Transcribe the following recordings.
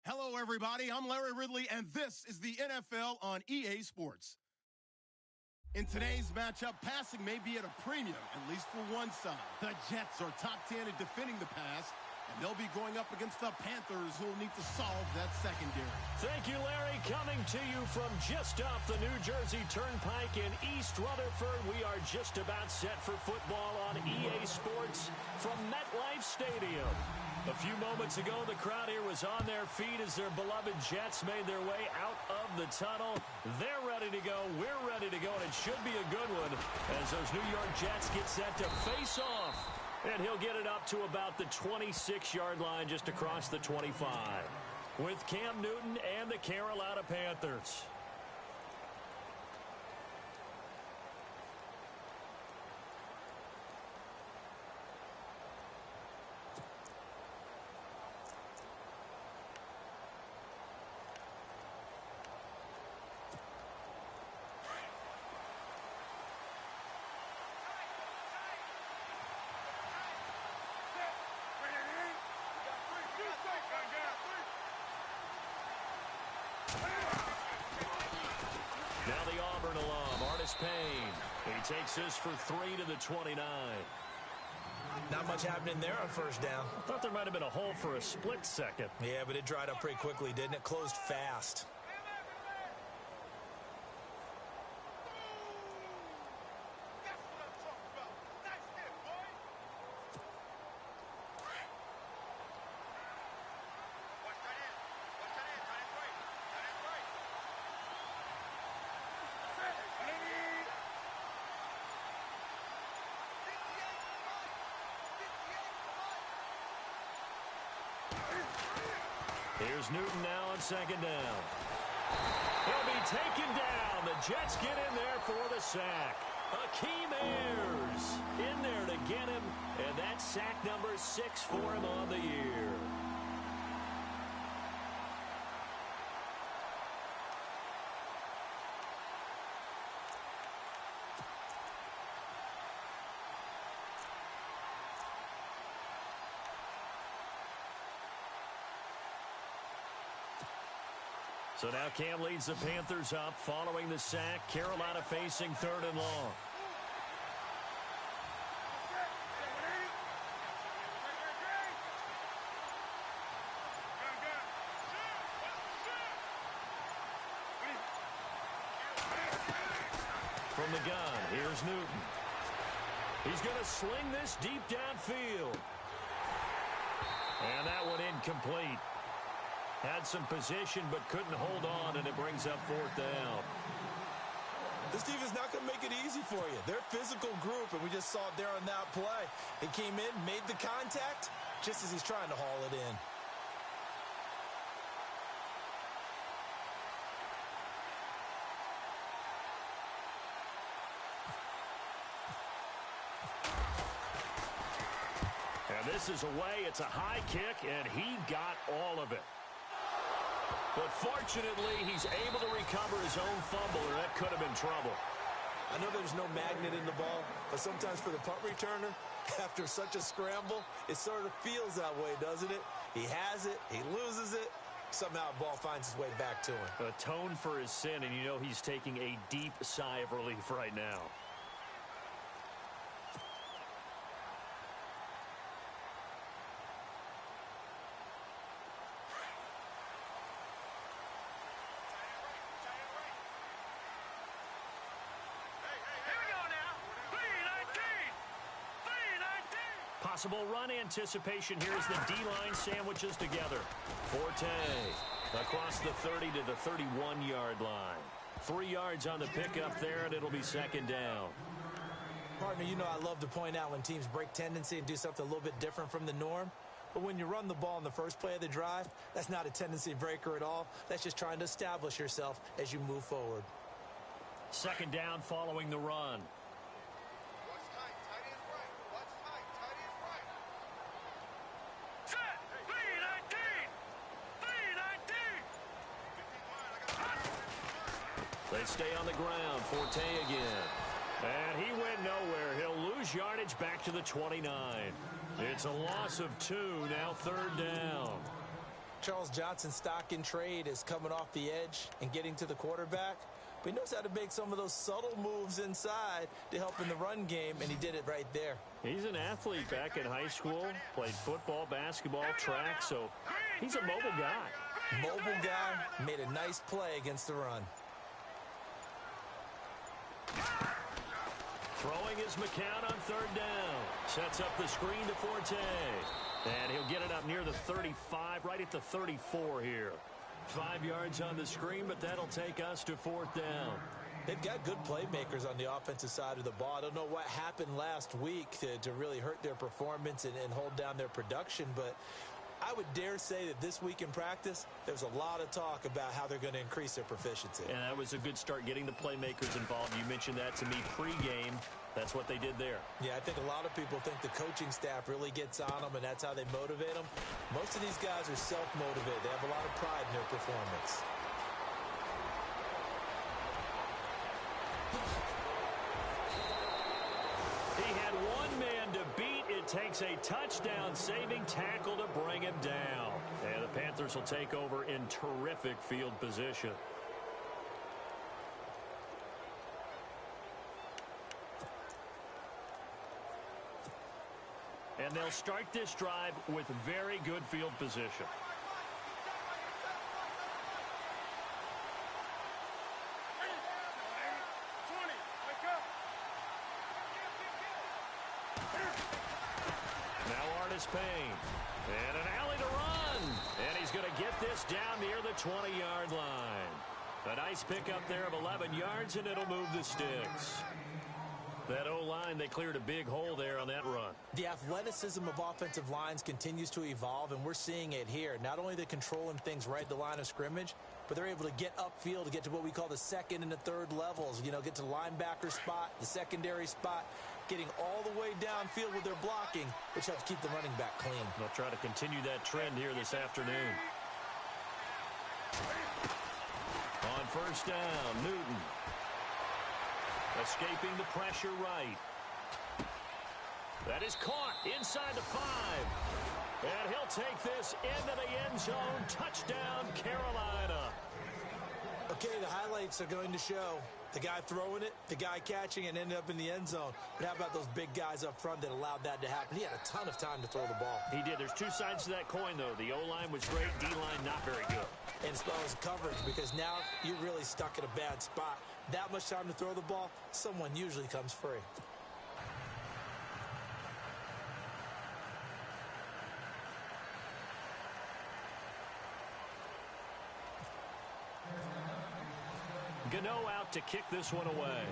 Hello, everybody. I'm Larry Ridley, and this is the NFL on EA Sports. In today's matchup, passing may be at a premium, at least for one side. The Jets are top 10 in defending the pass, and they'll be going up against the Panthers, who will need to solve that secondary. Thank you, Larry. Coming to you from just off the New Jersey Turnpike in East Rutherford, we are just about set for football on EA Sports from MetLife Stadium. A few moments ago, the crowd here was on their feet as their beloved Jets made their way out of the tunnel. They're ready to go. We're ready to go, and it should be a good one as those New York Jets get set to face off. And he'll get it up to about the 26-yard line just across the 25 with Cam Newton and the Carolina Panthers. Now the Auburn alum, Artis Payne. He takes this for 3 to the 29. Not much happening there on first down. I thought there might have been a hole for a split second. Yeah, but it dried up pretty quickly, didn't it? Closed fast. Here's Newton now on second down. He'll be taken down. The Jets get in there for the sack. Hakeem Ayers in there to get him, and that's sack number 6 for him on the year. So now Cam leads the Panthers up following the sack. Carolina facing 3rd and long. From the gun, here's Newton. He's going to sling this deep downfield. And that one incomplete. Had some position, but couldn't hold on, and it brings up 4th down. This team is not going to make it easy for you. They're a physical group, and we just saw it there on that play. He came in, made the contact, just as he's trying to haul it in. And this is away. It's a high kick, and he got all of it. But fortunately, he's able to recover his own fumble, or that could have been trouble. I know there's no magnet in the ball, but sometimes for the punt returner, after such a scramble, it sort of feels that way, doesn't it? He has it, he loses it, somehow the ball finds its way back to him. Atone for his sin, and you know he's taking a deep sigh of relief right now. Possible run anticipation here as the D-line sandwiches together. Forte across the 30 to the 31-yard line. 3 yards on the pickup there, and it'll be 2nd down. Partner, you know I love to point out when teams break tendency and do something a little bit different from the norm. But when you run the ball in the first play of the drive, that's not a tendency breaker at all. That's just trying to establish yourself as you move forward. 2nd down following the run. They stay on the ground. Forte again. And he went nowhere. He'll lose yardage back to the 29. It's a loss of 2, now 3rd down. Charles Johnson's stock in trade is coming off the edge and getting to the quarterback. But he knows how to make some of those subtle moves inside to help in the run game, and he did it right there. He's an athlete back in high school, played football, basketball, track, so he's a mobile guy. Mobile guy, made a nice play against the run. Throwing is McCown on third down. Sets up the screen to Forte. And he'll get it up near the 35, right at the 34 here. 5 yards on the screen, but that'll take us to fourth down. They've got good playmakers on the offensive side of the ball. I don't know what happened last week to really hurt their performance and hold down their production, but I would dare say that this week in practice, there's a lot of talk about how they're going to increase their proficiency. And that was a good start, getting the playmakers involved. You mentioned that to me pregame. That's what they did there. Yeah, I think a lot of people think the coaching staff really gets on them, and that's how they motivate them. Most of these guys are self-motivated. They have a lot of pride in their performance. He had one man to beat. It takes a touchdown-saving tackle to bring him down. And the Panthers will take over in terrific field position. And they'll start this drive with very good field position. Now Artis Payne. And an alley to run. And he's going to get this down near the 20-yard line. A nice pickup there of 11 yards, and it'll move the sticks. That O-line, they cleared a big hole there on that run. The athleticism of offensive lines continues to evolve, and we're seeing it here. Not only they're controlling things right at the line of scrimmage, but they're able to get upfield to get to what we call the second and the third levels. You know, get to the linebacker spot, the secondary spot, getting all the way downfield with their blocking, which helps keep the running back clean. They'll try to continue that trend here this afternoon. On first down, Newton. Escaping the pressure right. That is caught inside the 5. And he'll take this into the end zone. Touchdown, Carolina. Okay, the highlights are going to show the guy throwing it, the guy catching it, and ended up in the end zone. But how about those big guys up front that allowed that to happen? He had a ton of time to throw the ball. He did. There's two sides to that coin, though. The O-line was great. D-line not very good. And as well as coverage, because now you're really stuck in a bad spot. That much time to throw the ball, someone usually comes free. Gano out to kick this one away.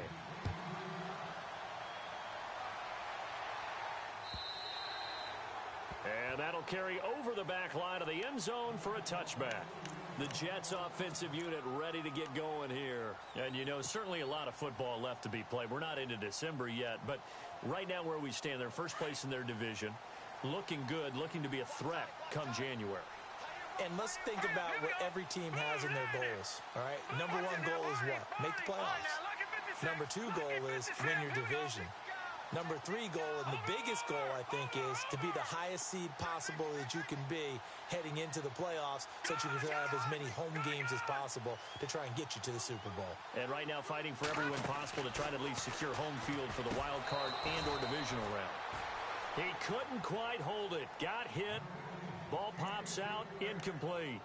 And that'll carry over the back line of the end zone for a touchback. The Jets offensive unit ready to get going here. And, you know, certainly a lot of football left to be played. We're not into December yet, but right now where we stand, they're first place in their division. Looking good, looking to be a threat come January. And let's think about what every team has in their goals, all right? Number one goal is what? Make the playoffs. Number two goal is win your division. Number three goal, and the biggest goal, I think, is to be the highest seed possible that you can be heading into the playoffs so that you can have as many home games as possible to try and get you to the Super Bowl. And right now fighting for every win possible to try to at least secure home field for the wild card and or divisional round. He couldn't quite hold it. Got hit. Ball pops out. Incomplete.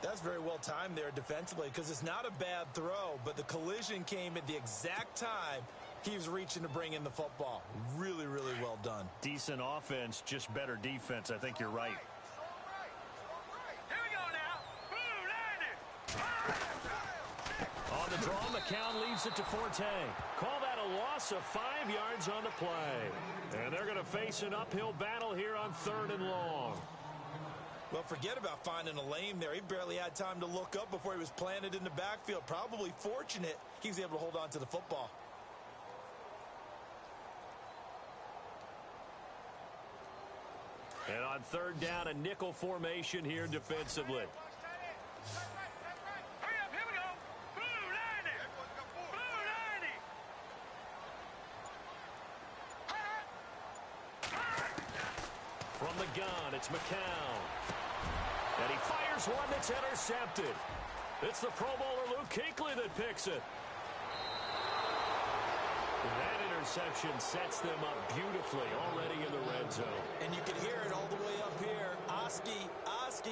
That's very well timed there defensively because it's not a bad throw, but the collision came at the exact time he was reaching to bring in the football. Really, really well done. Decent offense, just better defense. I think you're right. Here we go now. On the draw, McCown leaves it to Forte. Call that a loss of 5 yards on the play. And they're going to face an uphill battle here on 3rd and long. Well, forget about finding a lane there. He barely had time to look up before he was planted in the backfield. Probably fortunate he was able to hold on to the football. And on 3rd down, a nickel formation here defensively. Hurry up, here we go. Blue 90. Blue 90. From the gun, it's McCown. And he fires one that's intercepted. It's the Pro Bowler Luke Kuechly that picks it. That interception sets them up beautifully already in the red zone. And you can hear it all the way up here. Oski,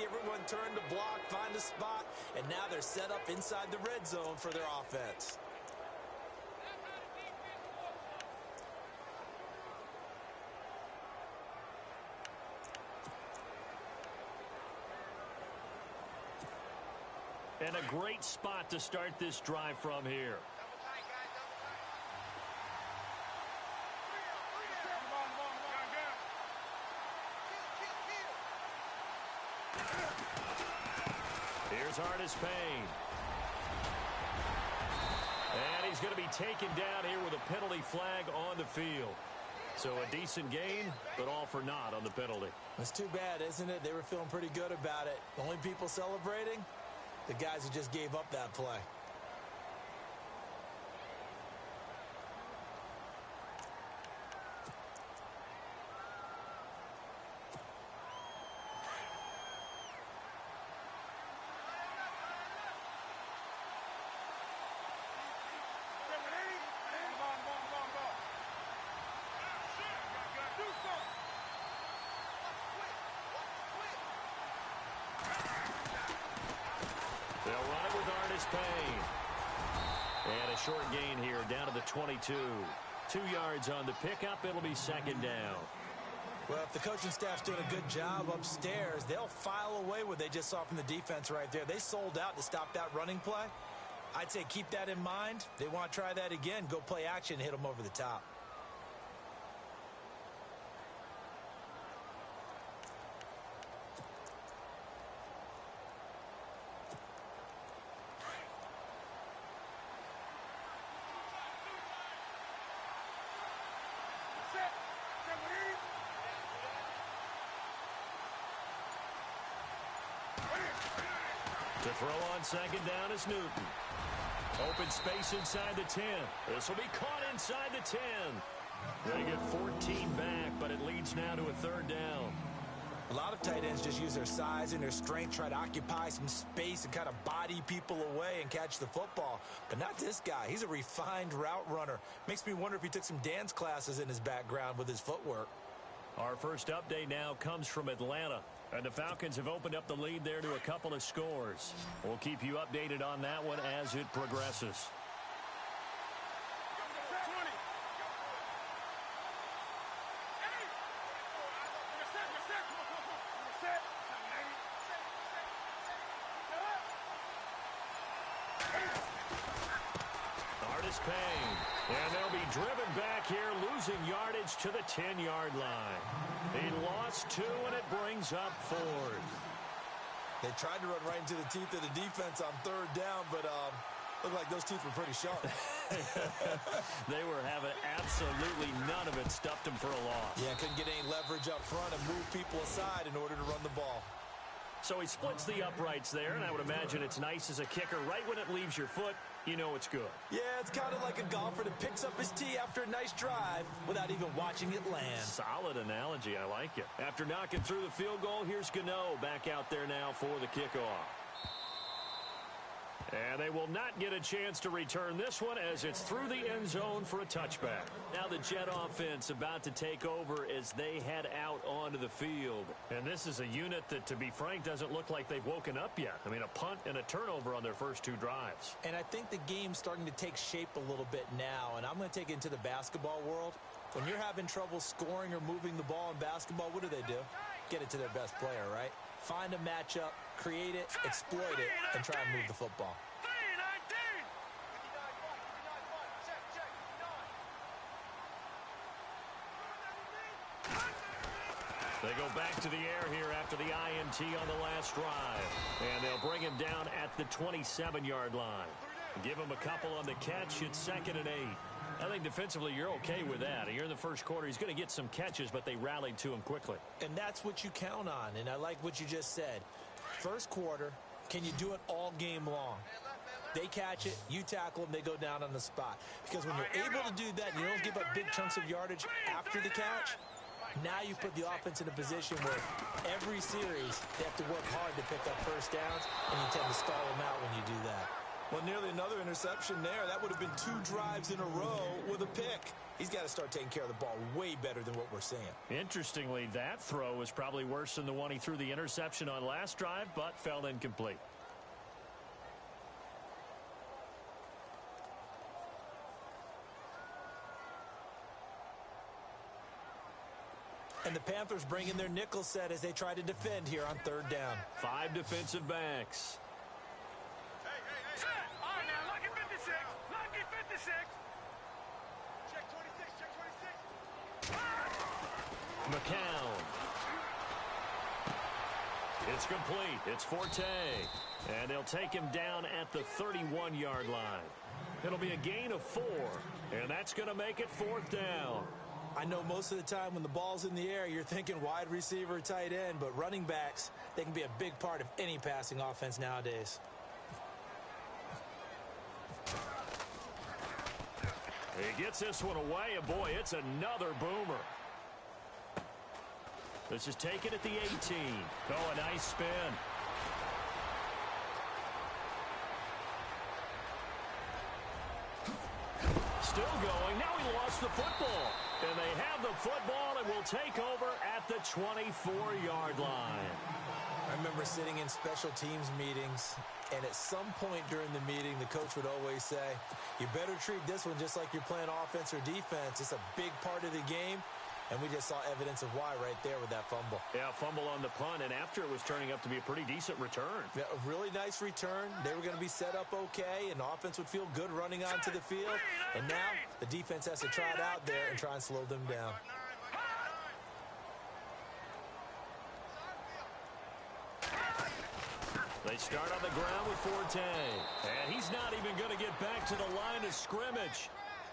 everyone turned to block, find a spot, and now they're set up inside the red zone for their offense. And a great spot to start this drive from here. Here's Artis Payne. And he's going to be taken down here with a penalty flag on the field. So a decent gain, but all for naught on the penalty. It's too bad, isn't it? They were feeling pretty good about it. The only people celebrating? The guys who just gave up that play. They'll run it with Artis Payne. And a short gain here down to the 22. 2 yards on the pickup. It'll be second down. Well, if the coaching staff's doing a good job upstairs, they'll file away what they just saw from the defense right there. They sold out to stop that running play. I'd say keep that in mind. They want to try that again. Go play action and hit them over the top. To throw on second down is Newton. Open space inside the 10. This will be caught inside the 10. They get 14 back, but it leads now to a third down. A lot of tight ends just use their size and their strength, try to occupy some space and kind of body people away and catch the football. But not this guy. He's a refined route runner. Makes me wonder if he took some dance classes in his background with his footwork. Our first update now comes from Atlanta. And the Falcons have opened up the lead there to a couple of scores. We'll keep you updated on that one as it progresses. Artis Payne. And they'll be driven back here, losing yardage to the 10-yard line. He lost 2, and it brings up 4th. They tried to run right into the teeth of the defense on third down, but looked like those teeth were pretty sharp. They were having absolutely none of it, stuffed them for a loss. Yeah, couldn't get any leverage up front and move people aside in order to run the ball. So he splits the uprights there, and I would imagine it's nice as a kicker. Right when it leaves your foot, you know it's good. Yeah, it's kind of like a golfer that picks up his tee after a nice drive without even watching it land. Solid analogy. I like it. After knocking through the field goal, here's Gano back out there now for the kickoff. And they will not get a chance to return this one as it's through the end zone for a touchback. Now the Jet offense about to take over as they head out onto the field. And this is a unit that, to be frank, doesn't look like they've woken up yet. I mean, a punt and a turnover on their first 2 drives. And I think the game's starting to take shape a little bit now, and I'm going to take it into the basketball world. When you're having trouble scoring or moving the ball in basketball, what do? Get it to their best player, right? Find a matchup, create it, exploit it, and try and move the football. They go back to the air here after the INT on the last drive. And they'll bring him down at the 27-yard line. Give him a couple on the catch. It's 2nd and 8. I think defensively you're okay with that. Here in the first quarter, he's going to get some catches, but they rallied to him quickly. And that's what you count on, and I like what you just said. First quarter, can you do it all game long? They catch it, you tackle them, they go down on the spot. Because when you're able to do that and you don't give up big chunks of yardage after the catch, Now you put the offense in a position where every series they have to work hard to pick up first downs, and you tend to stall them out when you do that. Well, nearly another interception there. That would have been 2 drives in a row with a pick. He's got to start taking care of the ball way better than what we're seeing. Interestingly, that throw was probably worse than the one he threw the interception on last drive, but fell incomplete. And the Panthers bring in their nickel set as they try to defend here on 3rd down. 5 defensive backs. Set. All right, now, lucky 56. Lucky 56. Check 26. Check 26. McCown. It's complete. It's Forte. And they'll take him down at the 31-yard line. It'll be a gain of 4. And that's going to make it 4th down. I know most of the time when the ball's in the air, you're thinking wide receiver, tight end, but running backs, they can be a big part of any passing offense nowadays. He gets this one away, and boy, it's another boomer. This is taken at the 18. Oh, a nice spin. Still going. Now he lost the football. And they have the football and will take over at the 24-yard line. I remember sitting in special teams meetings, and at some point during the meeting, the coach would always say, you better treat this one just like you're playing offense or defense. It's a big part of the game. And we just saw evidence of why right there with that fumble. Yeah, fumble on the punt, and after it was turning up to be a pretty decent return. Yeah, a really nice return. They were going to be set up okay, and the offense would feel good running onto the field. And now the defense has to try it out there and try and slow them down. They start on the ground with Forte. And he's not even going to get back to the line of scrimmage.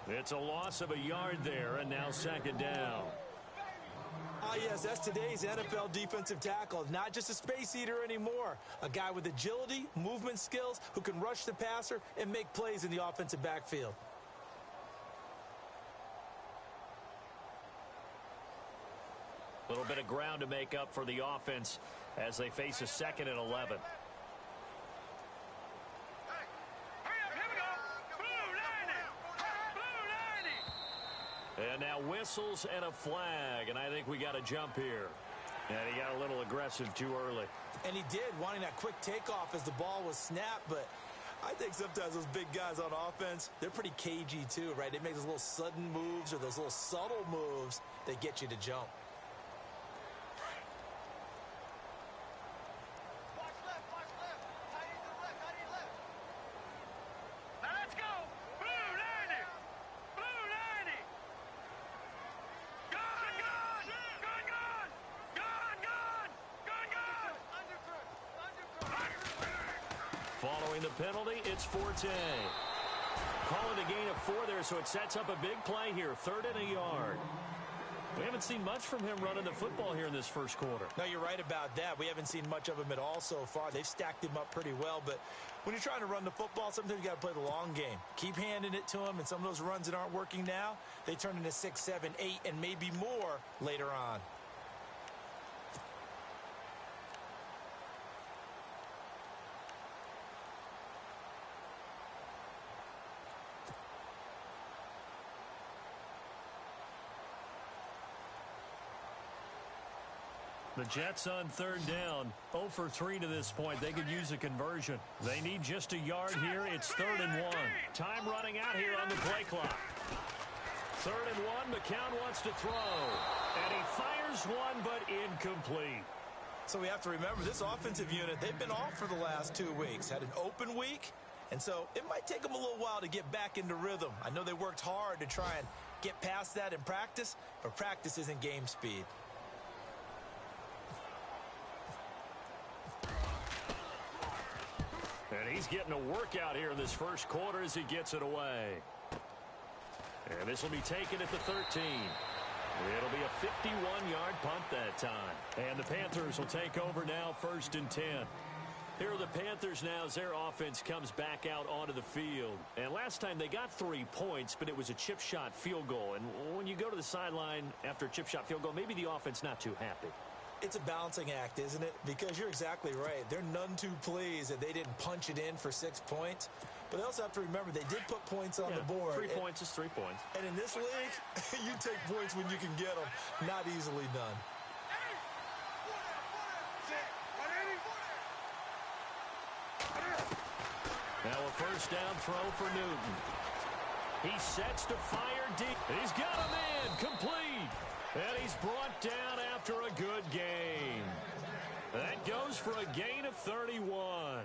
It's a loss of a yard there, and now 2nd down. Ah, yes, that's today's NFL defensive tackle. Not just a space eater anymore. A guy with agility, movement skills, who can rush the passer and make plays in the offensive backfield. A little bit of ground to make up for the offense as they face a 2nd and 11. And now whistles and a flag, and I think we got a jump here. And he got a little aggressive too early. And he did, wanting that quick takeoff as the ball was snapped, but I think sometimes those big guys on offense, they're pretty cagey too, right? They make those little sudden moves or those little subtle moves that get you to jump. Following the penalty, it's Forte. Calling a gain of 4 there, so it sets up a big play here. 3rd and a yard. We haven't seen much from him running the football here in this first quarter. No, you're right about that. We haven't seen much of him at all so far. They've stacked him up pretty well, but when you're trying to run the football, sometimes you got to play the long game. Keep handing it to him, and some of those runs that aren't working now, they turn into 6, 7, 8, and maybe more later on. The Jets on 3rd down, 0 for 3 to this point. They could use a conversion. They need just a yard here. It's 3rd and 1. Time running out here on the play clock. 3rd and 1. McCown wants to throw. And he fires one, but incomplete. So we have to remember, this offensive unit, they've been off for the last 2 weeks. Had an open week, and so it might take them a little while to get back into rhythm. I know they worked hard to try and get past that in practice, but practice isn't game speed. And he's getting a workout here in this first quarter as he gets it away. And this will be taken at the 13. It'll be a 51-yard punt that time. And the Panthers will take over now, 1st and 10. Here are the Panthers now as their offense comes back out onto the field. And last time they got 3 points, but it was a chip shot field goal. And when you go to the sideline after a chip shot field goal, maybe the offense not too happy. It's a balancing act, isn't it? Because you're exactly right. They're none too pleased that they didn't punch it in for 6 points. But they also have to remember they did put points on the board. 3 points is 3 points. And in this league, you take points when you can get them. Not easily done. Now a first down throw for Newton. He sets to fire deep. He's got a man complete. And he's brought down after a good game. That goes for a gain of 31.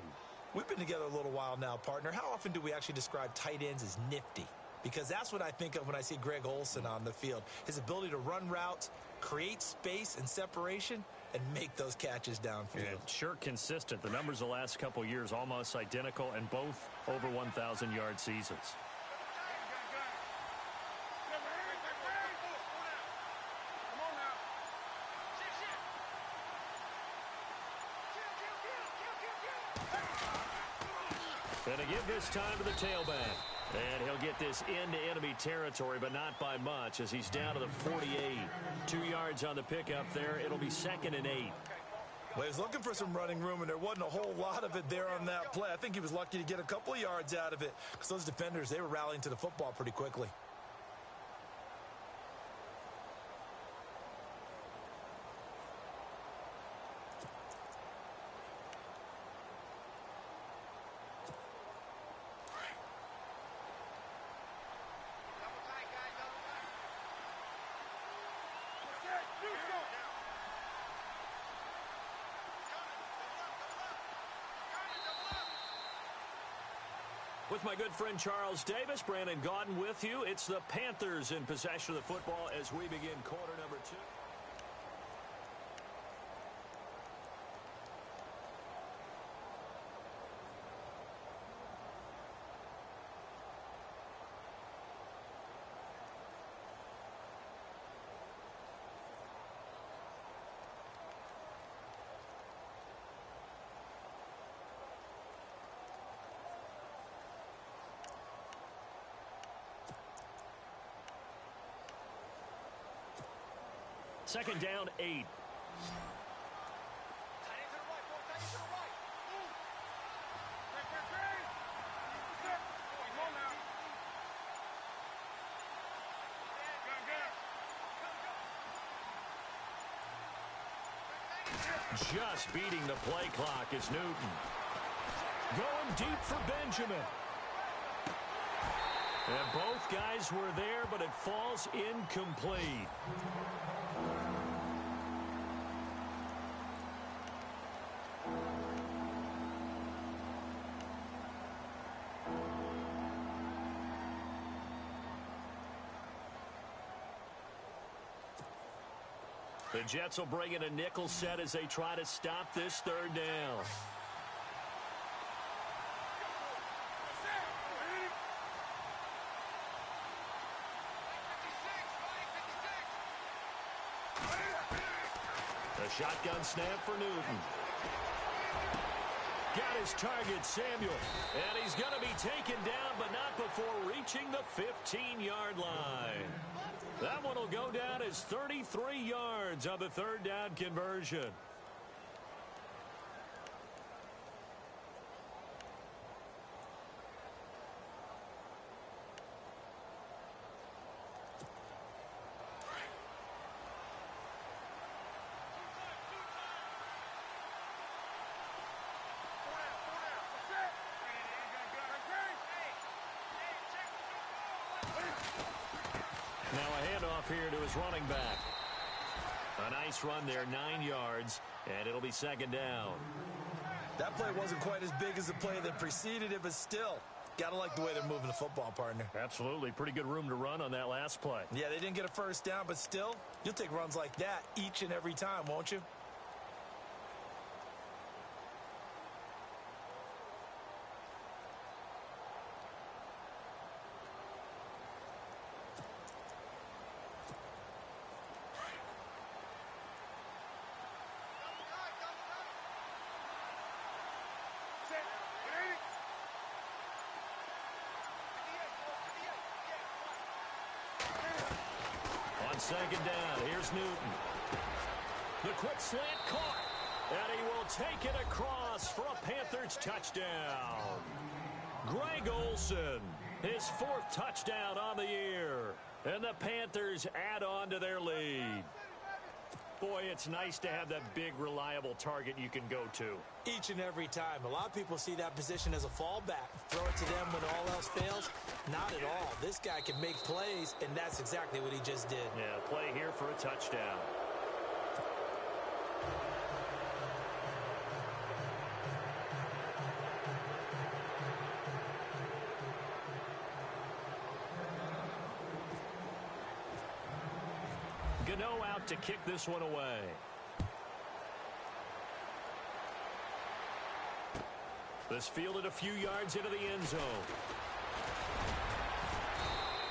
We've been together a little while now, partner. How often do we actually describe tight ends as nifty? Because that's what I think of when I see Greg Olsen on the field. His ability to run routes, create space and separation, and make those catches downfield. Yeah, sure consistent. The numbers the last couple years almost identical, and both over 1,000-yard seasons. And to give this time to the tailback. And he'll get this into enemy territory, but not by much, as he's down to the 48. 2 yards on the pickup there. It'll be 2nd and 8. Well, he was looking for some running room, and there wasn't a whole lot of it there on that play. I think he was lucky to get a couple of yards out of it, because those defenders, they were rallying to the football pretty quickly. With my good friend Charles Davis, Brandon Gaudin with you. It's the Panthers in possession of the football as we begin quarter number 2. Second down, 8. Just beating the play clock is Newton. Going deep for Benjamin. And both guys were there, but it falls incomplete. The Jets will bring in a nickel set as they try to stop this third down. The shotgun snap for Newton. Got his target, Samuel. And he's going to be taken down, but not before reaching the 15-yard line. That one will go down as 33 yards on the third down conversion. Now a handoff here to his running back. A nice run there, 9 yards, and it'll be second down. That play wasn't quite as big as the play that preceded it, but still, got to like the way they're moving the football, partner. Absolutely. Pretty good room to run on that last play. Yeah, they didn't get a first down, but still, you'll take runs like that each and every time, won't you? on second down. Here's Newton. The quick slant caught. And he will take it across for a Panthers touchdown. Greg Olsen, his 4th touchdown on the year. And the Panthers add on to their lead. Boy, it's nice to have that big, reliable target you can go to. Each and every time. A lot of people see that position as a fallback. Throw it to them when all else fails. Not at all. This guy can make plays, and that's exactly what he just did. Yeah, play here for a touchdown. Gano out to kick this one away. This fielded a few yards into the end zone.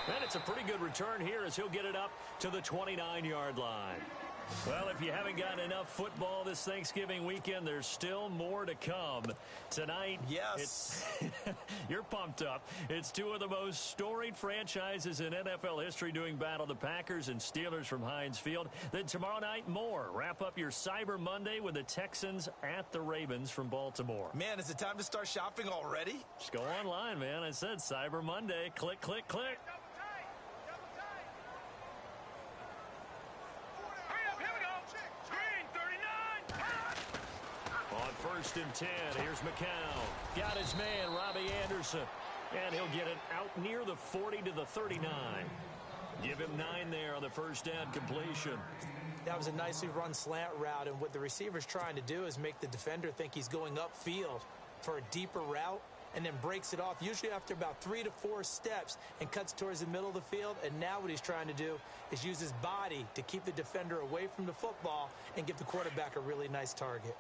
And it's a pretty good return here as he'll get it up to the 29-yard line. Well, if you haven't gotten enough football this Thanksgiving weekend, there's still more to come. Tonight, yes, you're pumped up. It's two of the most storied franchises in NFL history doing battle, the Packers and Steelers from Heinz Field. Then tomorrow night, more. Wrap up your Cyber Monday with the Texans at the Ravens from Baltimore. Man, is it time to start shopping already? Just go online, man. I said Cyber Monday. Click, click, click. First and 10. Here's McCown. Got his man, Robbie Anderson. And he'll get it out near the 40 to the 39. Give him 9 there on the first down completion. That was a nicely run slant route, and what the receiver's trying to do is make the defender think he's going upfield for a deeper route, and then breaks it off, usually after about 3 to 4 steps, and cuts towards the middle of the field. And now what he's trying to do is use his body to keep the defender away from the football and give the quarterback a really nice target.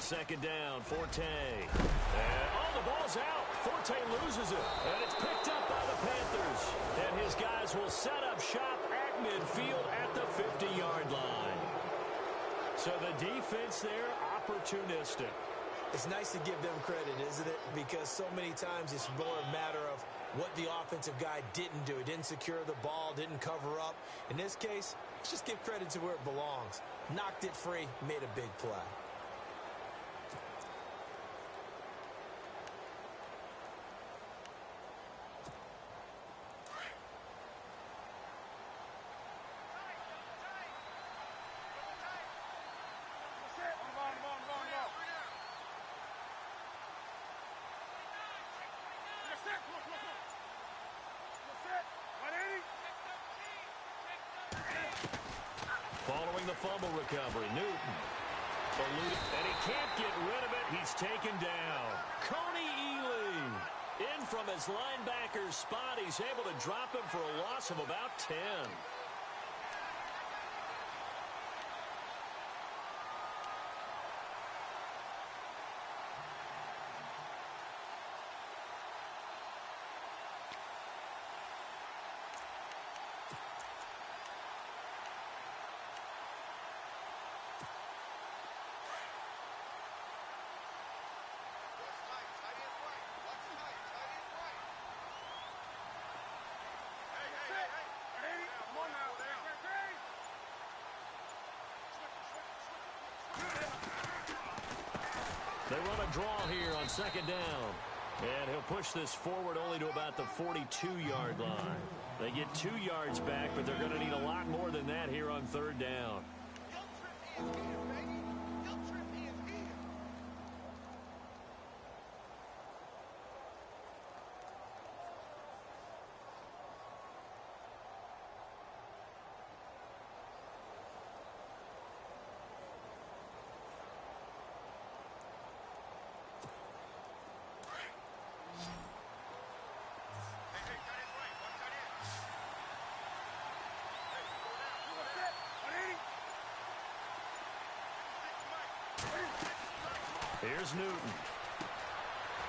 Second down, Forte. And, the ball's out. Forte loses it. And it's picked up by the Panthers. And his guys will set up shop at midfield at the 50-yard line. So the defense there, opportunistic. It's nice to give them credit, isn't it? Because so many times it's more a matter of what the offensive guy didn't do. He didn't secure the ball, didn't cover up. In this case, let's just give credit to where it belongs. Knocked it free, made a big play. Following the fumble recovery, Newton. And he can't get rid of it. He's taken down. Coney Ely in from his linebacker spot. He's able to drop him for a loss of about 10. They run a draw here on second down. And he'll push this forward only to about the 42-yard line. They get 2 yards back, but they're going to need a lot more than that here on third down. Here's Newton.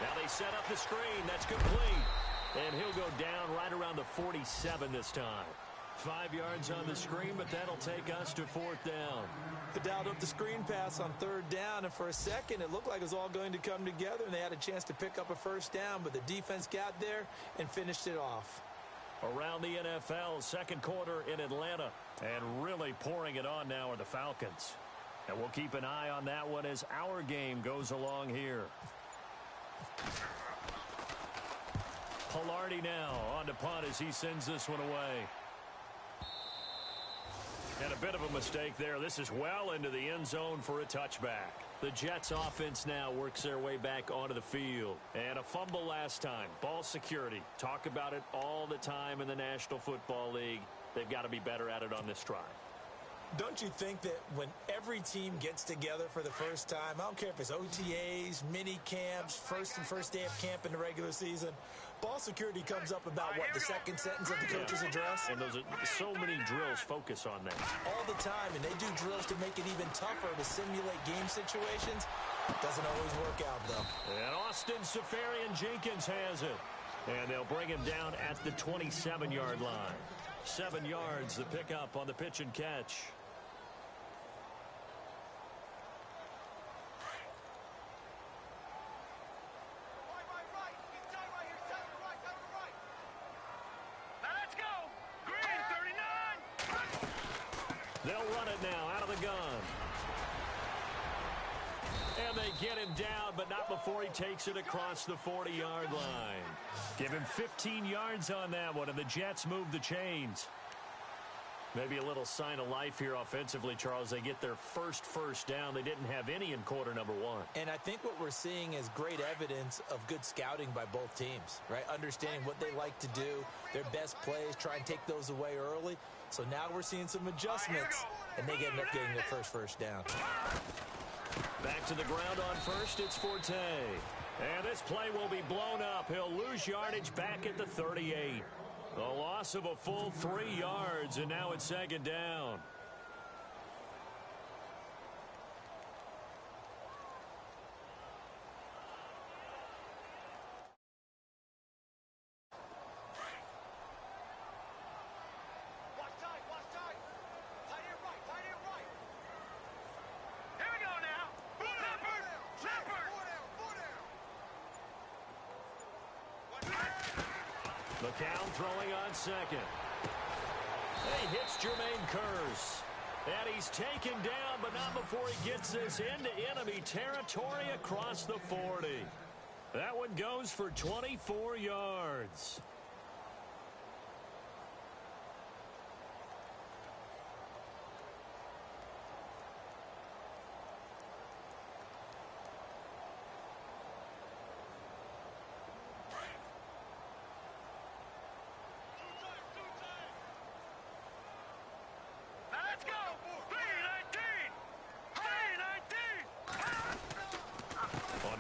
Now they set up the screen. That's complete. And he'll go down right around the 47 this time. 5 yards on the screen, but that'll take us to 4th down. They dialed up the screen pass on 3rd down, and for a second, it looked like it was all going to come together, and they had a chance to pick up a 1st down, but the defense got there and finished it off. Around the NFL, 2nd quarter in Atlanta, and really pouring it on now are the Falcons. And we'll keep an eye on that one as our game goes along here. Pilardi now on to punt as he sends this one away. And a bit of a mistake there. This is well into the end zone for a touchback. The Jets offense now works their way back onto the field. And a fumble last time. Ball security. Talk about it all the time in the National Football League. They've got to be better at it on this drive. Don't you think that when every team gets together for the first time, I don't care if it's OTAs, mini camps, first day of camp in the regular season, ball security comes up about what, the second sentence of the coach's address? And those are so many drills focus on that. All the time, and they do drills to make it even tougher to simulate game situations. Doesn't always work out, though. And Austin Safarian-Jenkins has it. And they'll bring him down at the 27-yard line. 7 yards, the pickup on the pitch and catch. They'll run it now out of the gun. And they get him down, but not before he takes it across the 40-yard line. Give him 15 yards on that one, and the Jets move the chains. Maybe a little sign of life here offensively, Charles. They get their first down. They didn't have any in quarter number 1. And I think what we're seeing is great evidence of good scouting by both teams, right? Understanding what they like to do, their best plays, try and take those away early. So now we're seeing some adjustments, and they end up getting their first down. Back to the ground on first, it's Forte. And this play will be blown up. He'll lose yardage back at the 38. The loss of a full 3 yards, and now it's 2nd down. McCown throwing on 2nd. He hits Jermaine Kearse. And he's taken down, but not before he gets this into enemy territory across the 40. That one goes for 24 yards.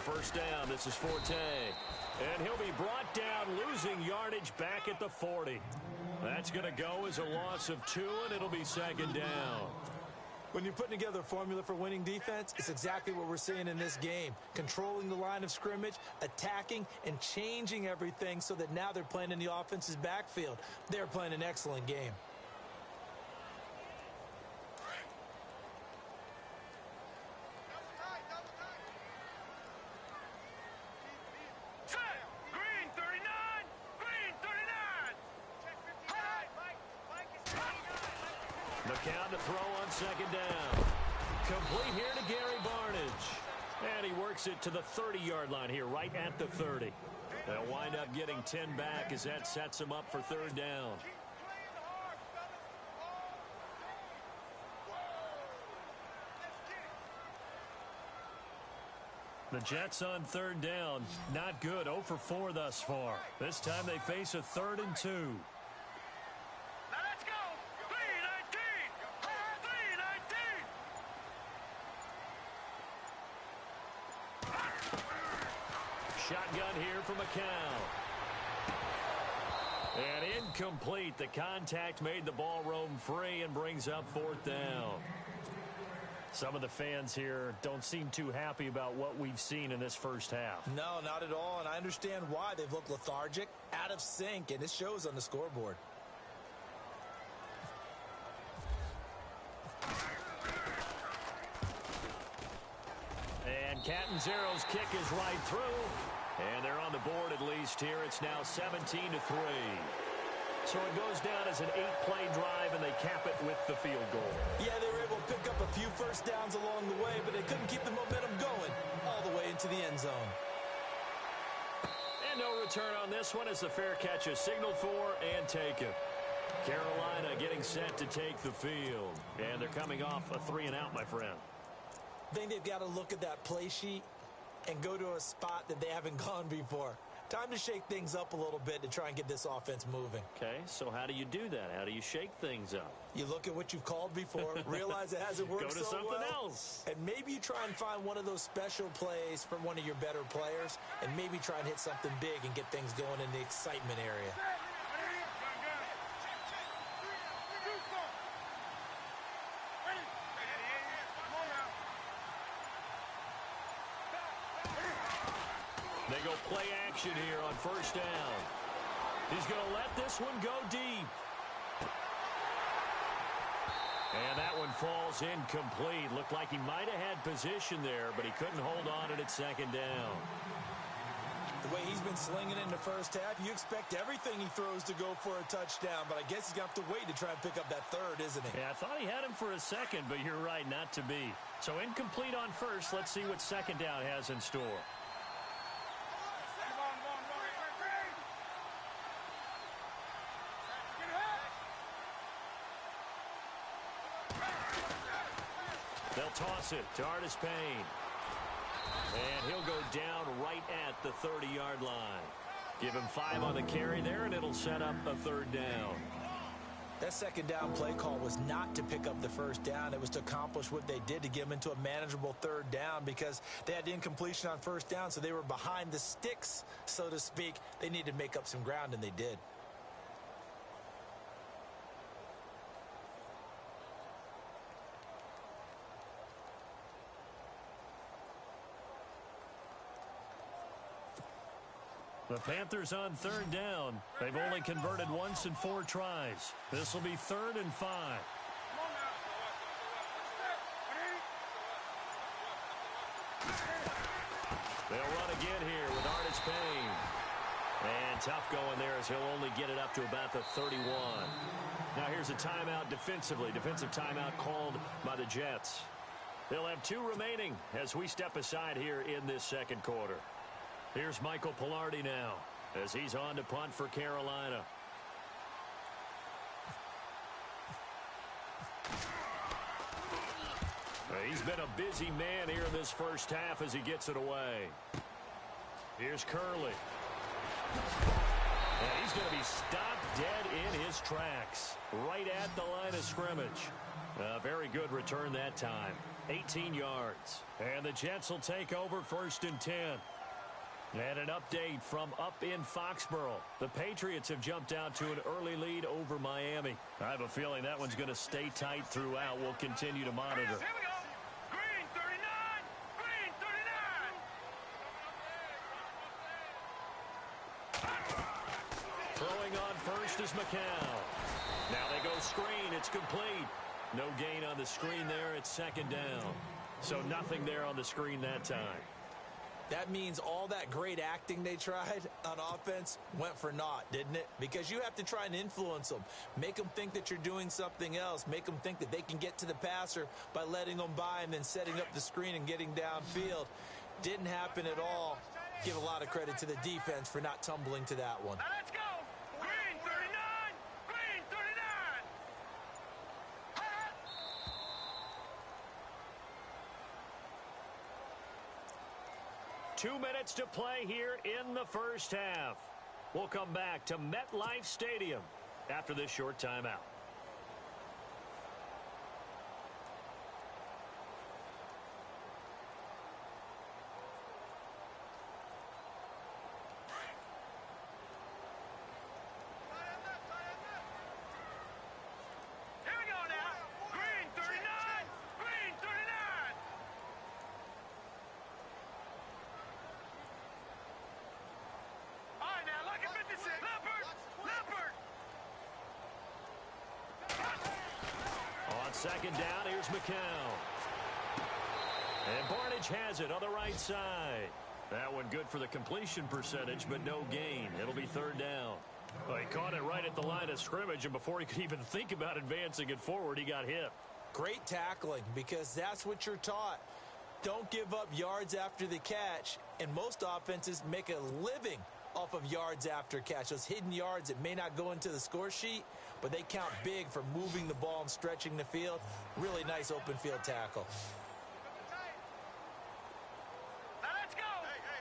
First down, this is Forte. And he'll be brought down, losing yardage back at the 40. That's going to go as a loss of 2, and it'll be 2nd down. When you're putting together a formula for winning defense, it's exactly what we're seeing in this game. Controlling the line of scrimmage, attacking, and changing everything so that now they're playing in the offense's backfield. They're playing an excellent game. McCown to throw on 2nd down. Complete here to Gary Barnidge. And he works it to the 30-yard line here, right at the 30. They'll wind up getting 10 back as that sets him up for 3rd down. The Jets on 3rd down, not good, 0 for 4 thus far. This time they face a 3rd and 2. Shotgun here for McCown. And incomplete. The contact made the ball roam free and brings up 4th down. Some of the fans here don't seem too happy about what we've seen in this first half. No, not at all, and I understand why. They've looked lethargic, out of sync, and it shows on the scoreboard. Catanzaro's kick is right through. And they're on the board at least here. It's now 17-3. So it goes down as an 8-play drive, and they cap it with the field goal. Yeah, they were able to pick up a few first downs along the way, but they couldn't keep the momentum going all the way into the end zone. And no return on this one as the fair catch is signaled for and taken. Carolina getting set to take the field. And they're coming off a 3-and-out, my friend. I think they've got to look at that play sheet and go to a spot that they haven't gone before. Time to shake things up a little bit to try and get this offense moving. Okay, so how do you do that? How do you shake things up? You look at what you've called before, realize it hasn't worked so well. Go to something else. And maybe you try and find one of those special plays from one of your better players, and maybe try and hit something big and get things going in the excitement area. They go play action here on first down. He's going to let this one go deep. And that one falls incomplete. Looked like he might have had position there, but he couldn't hold on to it at second down. The way he's been slinging in the first half, you expect everything he throws to go for a touchdown, but I guess he's going to have to wait to try and pick up that third, isn't he? Yeah, I thought he had him for a second, but you're right, not to be. So incomplete on first. Let's see what second down has in store. They'll toss it to Artis Payne. And he'll go down right at the 30-yard line. Give him 5 on the carry there, and it'll set up a third down. That second down play call was not to pick up the first down. It was to accomplish what they did, to get them into a manageable third down, because they had the incompletion on first down, so they were behind the sticks, so to speak. They needed to make up some ground, and they did. The Panthers on third down. They've only converted once in 4 tries. This will be 3rd and 5. They'll run again here with Artis Payne. And tough going there as he'll only get it up to about the 31. Now here's a timeout defensively. Defensive timeout called by the Jets. They'll have 2 remaining as we step aside here in this second quarter. Here's Michael Pilardi now as he's on to punt for Carolina. He's been a busy man here in this first half as he gets it away. Here's Curley. And he's going to be stopped dead in his tracks right at the line of scrimmage. A very good return that time. 18 yards. And the Jets will take over 1st and 10. And an update from up in Foxborough. The Patriots have jumped out to an early lead over Miami. I have a feeling that one's going to stay tight throughout. We'll continue to monitor. Here we go. Green 39. Green 39. Throwing on first is McCown. Now they go screen. It's complete. No gain on the screen there. It's 2nd down. So nothing there on the screen that time. That means all that great acting they tried on offense went for naught, didn't it? Because you have to try and influence them. Make them think that you're doing something else. Make them think that they can get to the passer by letting them by and then setting up the screen and getting downfield. Didn't happen at all. Give a lot of credit to the defense for not tumbling to that one. Now let's go. Green 39. Green 39. 2 minutes to play here in the first half. We'll come back to MetLife Stadium after this short timeout. Here we go now. Green 39. Green 39. All right, now look at 56. Leopard. Leopard. On 2nd down, here's McCown. And Barnage has it on the right side. That one good for the completion percentage, but no gain. It'll be third down. Well, he caught it right at the line of scrimmage, and before he could even think about advancing it forward, he got hit. Great tackling, because that's what you're taught. Don't give up yards after the catch, and most offenses make a living off of yards after catch. Those hidden yards that may not go into the score sheet, but they count big for moving the ball and stretching the field. Really nice open field tackle. Now let's go.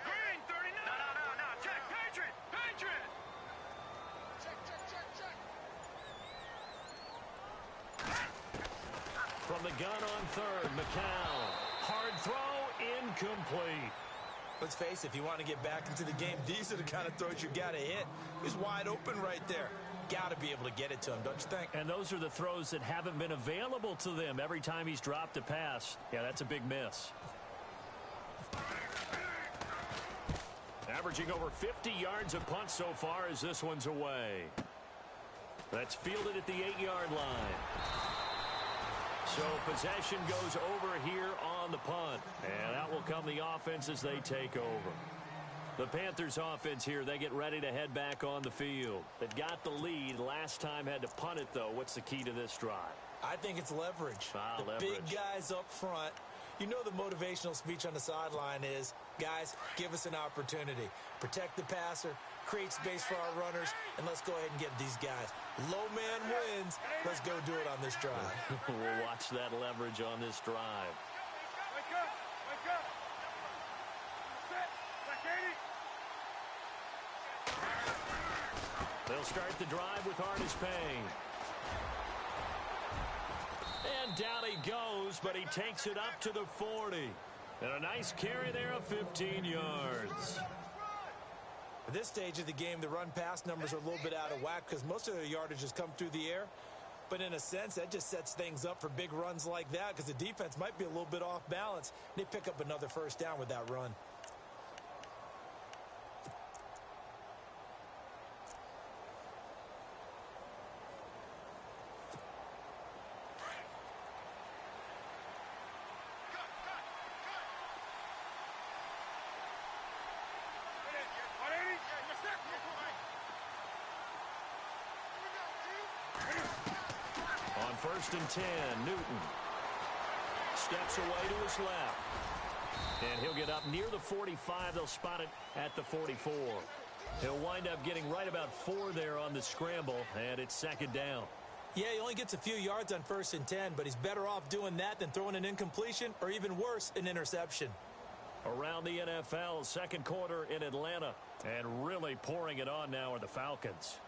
Green, 39. No. Check. Patriot. Check. From the gun on third, McCown. Hard throw, incomplete. Let's face it, if you want to get back into the game, these are the kind of throws you got to hit. He's wide open right there. Got to be able to get it to him, don't you think? And those are the throws that haven't been available to them every time he's dropped a pass. Yeah, that's a big miss. Averaging over 50 yards a punt so far as this one's away. That's fielded at the 8-yard line. So possession goes over here on the punt. And out will come the offense as they take over. The Panthers offense here, they get ready to head back on the field. They've got the lead. Last time had to punt it, though. What's the key to this drive? I think it's leverage. Leverage. Big guys up front. You know the motivational speech on the sideline is, guys, give us an opportunity. Protect the passer, create space for our runners, and let's go ahead and get these guys. Low man wins. Let's go do it on this drive. We'll watch that leverage on this drive. Wake up. Set. Back 80. They'll start the drive with Artis Payne. And down he goes, but he takes it up to the 40. And a nice carry there of 15 yards. At this stage of the game, the run-pass numbers are a little bit out of whack because most of their yardage has come through the air. But in a sense, that just sets things up for big runs like that because the defense might be a little bit off balance. They pick up another first down with that run. First and 10, Newton steps away to his left. And he'll get up near the 45. They'll spot it at the 44. He'll wind up getting right about 4 there on the scramble, and it's second down. Yeah, he only gets a few yards on first and 10, but he's better off doing that than throwing an incompletion or even worse, an interception. Around the NFL, second quarter in Atlanta, and really pouring it on now are the Falcons.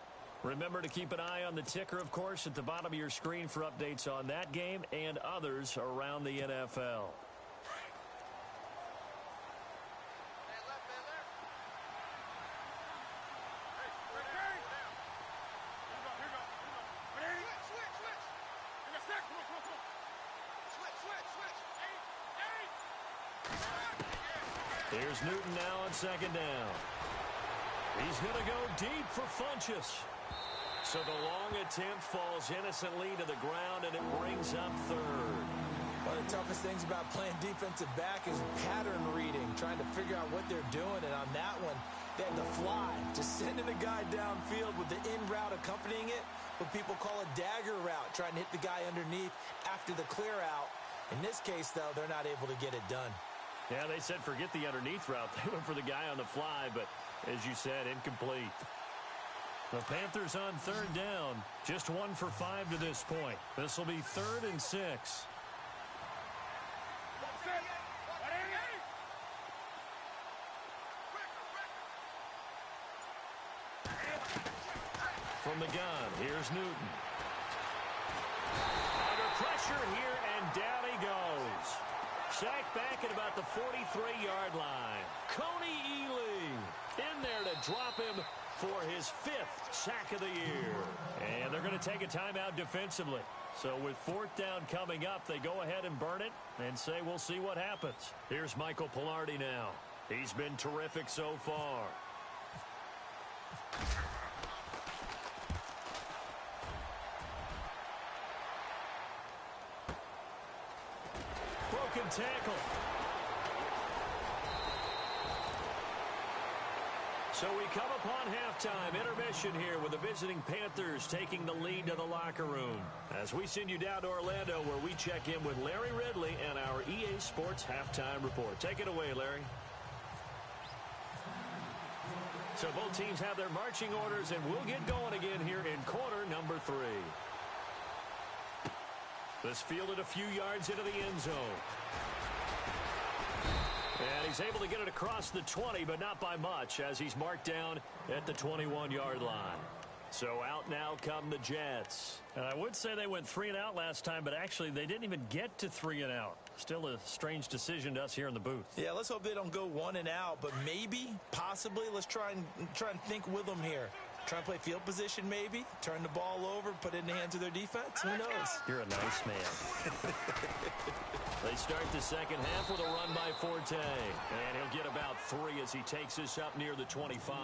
Remember to keep an eye on the ticker, of course, at the bottom of your screen for updates on that game and others around the NFL. Here's Newton now on second down. He's going to go deep for Funchess. So the long attempt falls innocently to the ground, and it brings up third. One of the toughest things about playing defensive back is pattern reading, trying to figure out what they're doing. And on that one, they had to fly, just sending a guy downfield with the in route accompanying it, what people call a dagger route, trying to hit the guy underneath after the clear out. In this case, though, they're not able to get it done. Yeah, they said forget the underneath route. They went for the guy on the fly, but as you said, incomplete. The Panthers on third down, just 1 for 5 to this point. This will be 3rd and 6. From the gun, here's Newton. Under pressure here, and down he goes. Sacked back at about the 43-yard line. Coney Ely in there to drop him for his 5th sack of the year. And they're going to take a timeout defensively. So with 4th down coming up, they go ahead and burn it and say we'll see what happens. Here's Michael Pilardi now. He's been terrific so far. Broken tackle. So we come upon halftime, intermission here with the visiting Panthers taking the lead to the locker room. As we send you down to Orlando where we check in with Larry Ridley and our EA Sports Halftime Report. Take it away, Larry. So both teams have their marching orders, and we'll get going again here in quarter number 3. This fielded a few yards into the end zone. And he's able to get it across the 20, but not by much, as he's marked down at the 21-yard line. So out now come the Jets. And I would say they went 3 and out last time, but actually they didn't even get to 3 and out. Still a strange decision to us here in the booth. Yeah, let's hope they don't go 1 and out, but maybe, possibly, let's try and think with them here. Try and play field position maybe, turn the ball over, put it in the hands of their defense. Who knows? You're a nice man. They start the second half with a run by Forte. And he'll get about 3 as he takes this up near the 25.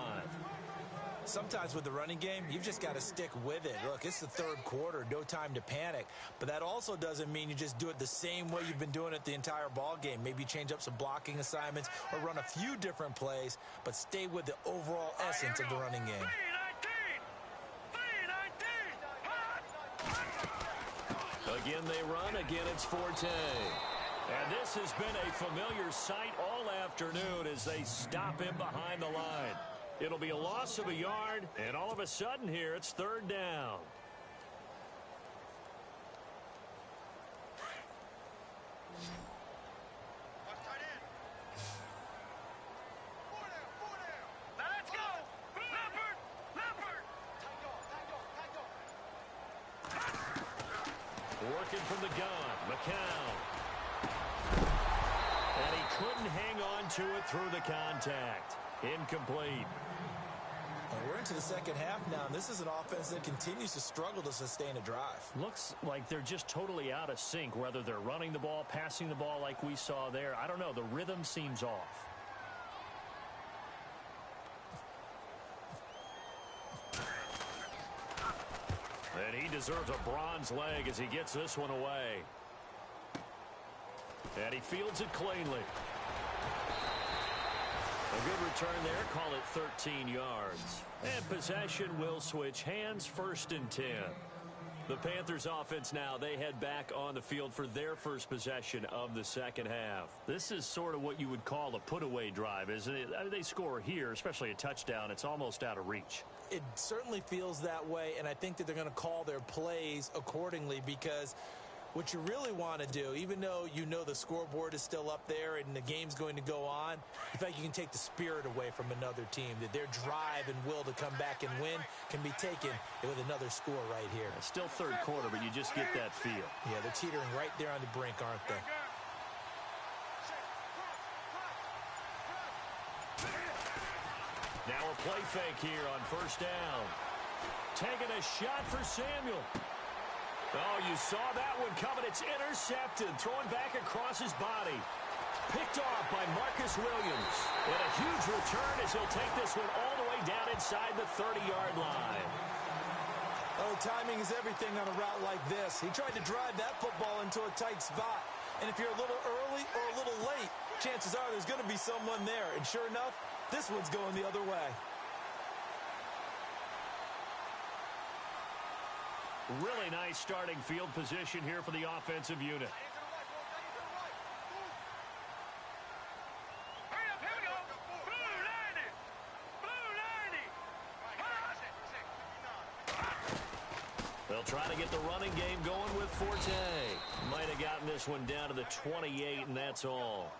Sometimes with the running game, you've just got to stick with it. Look, it's the third quarter, no time to panic. But that also doesn't mean you just do it the same way you've been doing it the entire ball game. Maybe change up some blocking assignments or run a few different plays, but stay with the overall essence of the running game. Again they run, again it's Forte. And this has been a familiar sight all afternoon as they stop him behind the line. It'll be a loss of a yard, and all of a sudden here it's third down. Let's go! Leopard! Working from the gun, McCown. And he couldn't hang on to it through the contact. Incomplete. And we're into the second half now, and this is an offense that continues to struggle to sustain a drive. Looks like they're just totally out of sync, whether they're running the ball, passing the ball like we saw there. I don't know. The rhythm seems off. And he deserves a bronze leg as he gets this one away. And he fields it cleanly. A good return there. Call it 13 yards. And possession will switch hands, 1st and 10. The Panthers offense now, they head back on the field for their first possession of the second half. This is sort of what you would call a put-away drive, isn't it? I mean, they score here, especially a touchdown. It's almost out of reach. It certainly feels that way, and I think that they're going to call their plays accordingly because what you really want to do, even though you know the scoreboard is still up there and the game's going to go on, in fact, you can take the spirit away from another team, that their drive and will to come back and win can be taken with another score right here. It's still third quarter, but you just get that feel. Yeah, they're teetering right there on the brink, aren't they? Now a play fake here on 1st down. Taking a shot for Samuel. Oh, you saw that one coming. It's intercepted. Throwing back across his body. Picked off by Marcus Williams. And a huge return as he'll take this one all the way down inside the 30-yard line. Oh, timing is everything on a route like this. He tried to drive that football into a tight spot. And if you're a little early or a little late, chances are there's going to be someone there. And sure enough, this one's going the other way. Really nice starting field position here for the offensive unit. Hurry up, here we go. Blue 90. They'll try to get the running game going with Forte. Might have gotten this one down to the 28, and that's all.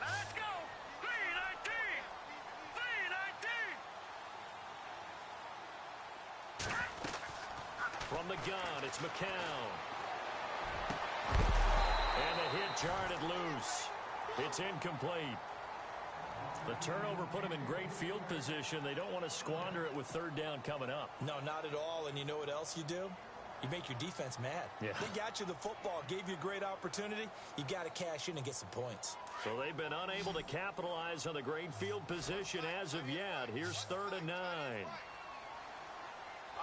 Let's go. 319. From the gun, it's McCown. And the hit jarred loose. It's incomplete. The turnover put him in great field position. They don't want to squander it with 3rd down coming up. No, not at all. And you know what else you do? You make your defense mad. Yeah. They got you the football, gave you a great opportunity. You got to cash in and get some points. So they've been unable to capitalize on the great field position as of yet. Here's 3rd and 9. All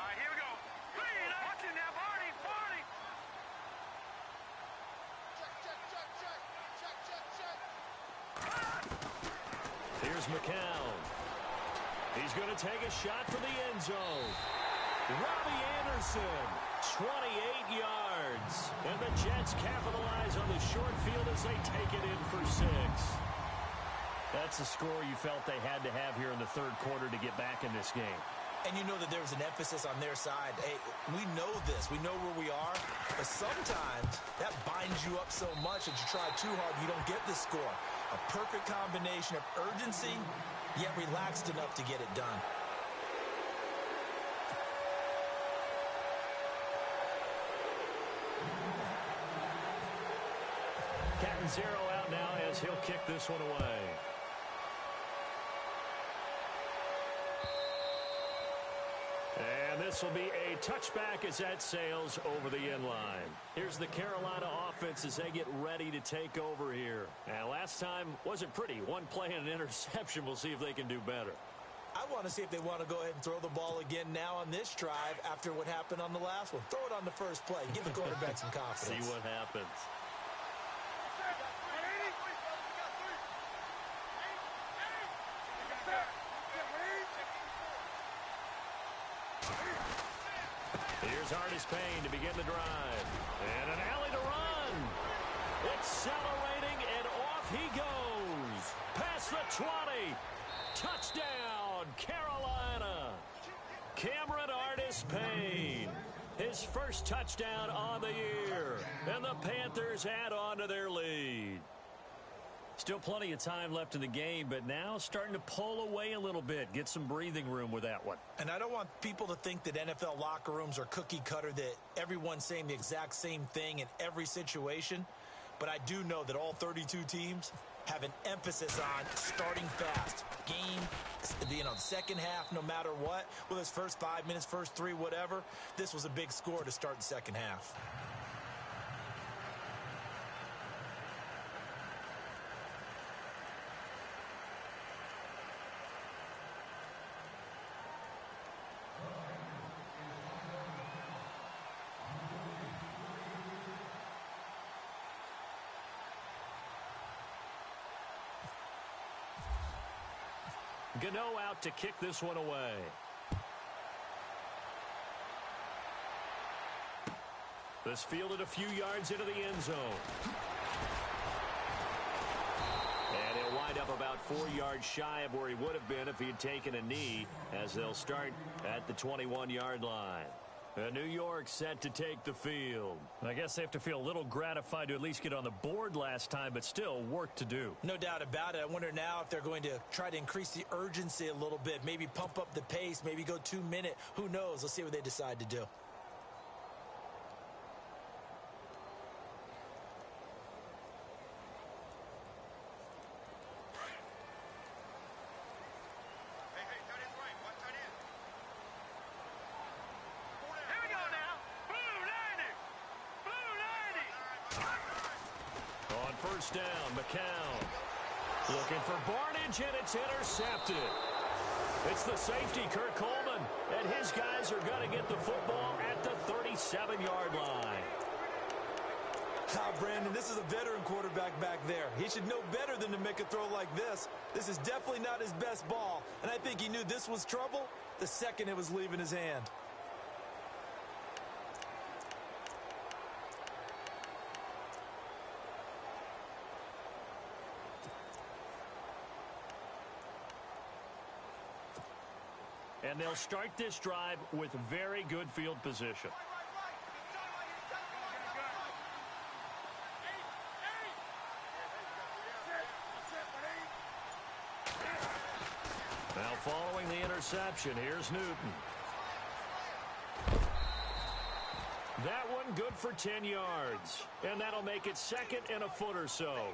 right, here we go. Clean. Watch it now, Barney. Barney. Here's McCown. He's going to take a shot for the end zone. Robbie Anderson, 28 yards. And the Jets capitalize on the short field as they take it in for 6. That's the score you felt they had to have here in the third quarter to get back in this game. And you know that there was an emphasis on their side. Hey, we know this. We know where we are. But sometimes that binds you up so much that you try too hard, you don't get the score. A perfect combination of urgency, yet relaxed enough to get it done. Captain Zero out now as he'll kick this one away. And this will be a touchback as that sails over the end line. Here's the Carolina offense as they get ready to take over here. And last time wasn't pretty. One play and an interception. We'll see if they can do better. I want to see if they want to go ahead and throw the ball again now on this drive after what happened on the last one. Throw it on the first play. Give the quarterback some confidence. See what happens. Here's Hardest Payne to begin the drive. And an alley to run. Accelerating, and off he goes. Past the 20. Touchdown, Carolina. Cameron Hardest Payne. His first touchdown on the year. And the Panthers add on to their lead. Still plenty of time left in the game, but now starting to pull away a little bit. Get some breathing room with that one. And I don't want people to think that NFL locker rooms are cookie cutter, that everyone's saying the exact same thing in every situation. But I do know that all 32 teams have an emphasis on starting fast. Game, second half, no matter what. Whether it's first 5 minutes, first 3, whatever. This was a big score to start the second half. Gano out to kick this one away. This fielded a few yards into the end zone. And he'll wind up about 4 yards shy of where he would have been if he had taken a knee, as they'll start at the 21-yard line. New York set to take the field. I guess they have to feel a little gratified to at least get on the board last time, but still work to do. No doubt about it. I wonder now if they're going to try to increase the urgency a little bit, maybe pump up the pace, maybe go 2 minute. Who knows? Let's see what they decide to do. First down, McCown. Looking for Barnage, and it's intercepted. It's the safety, Kurt Coleman, and his guys are going to get the football at the 37-yard line. Brandon, this is a veteran quarterback back there. He should know better than to make a throw like this. This is definitely not his best ball, and I think he knew this was trouble the second it was leaving his hand. And they'll start this drive with very good field position. Now following the interception, here's Newton. That one good for 10 yards. And that'll make it second and a foot or so.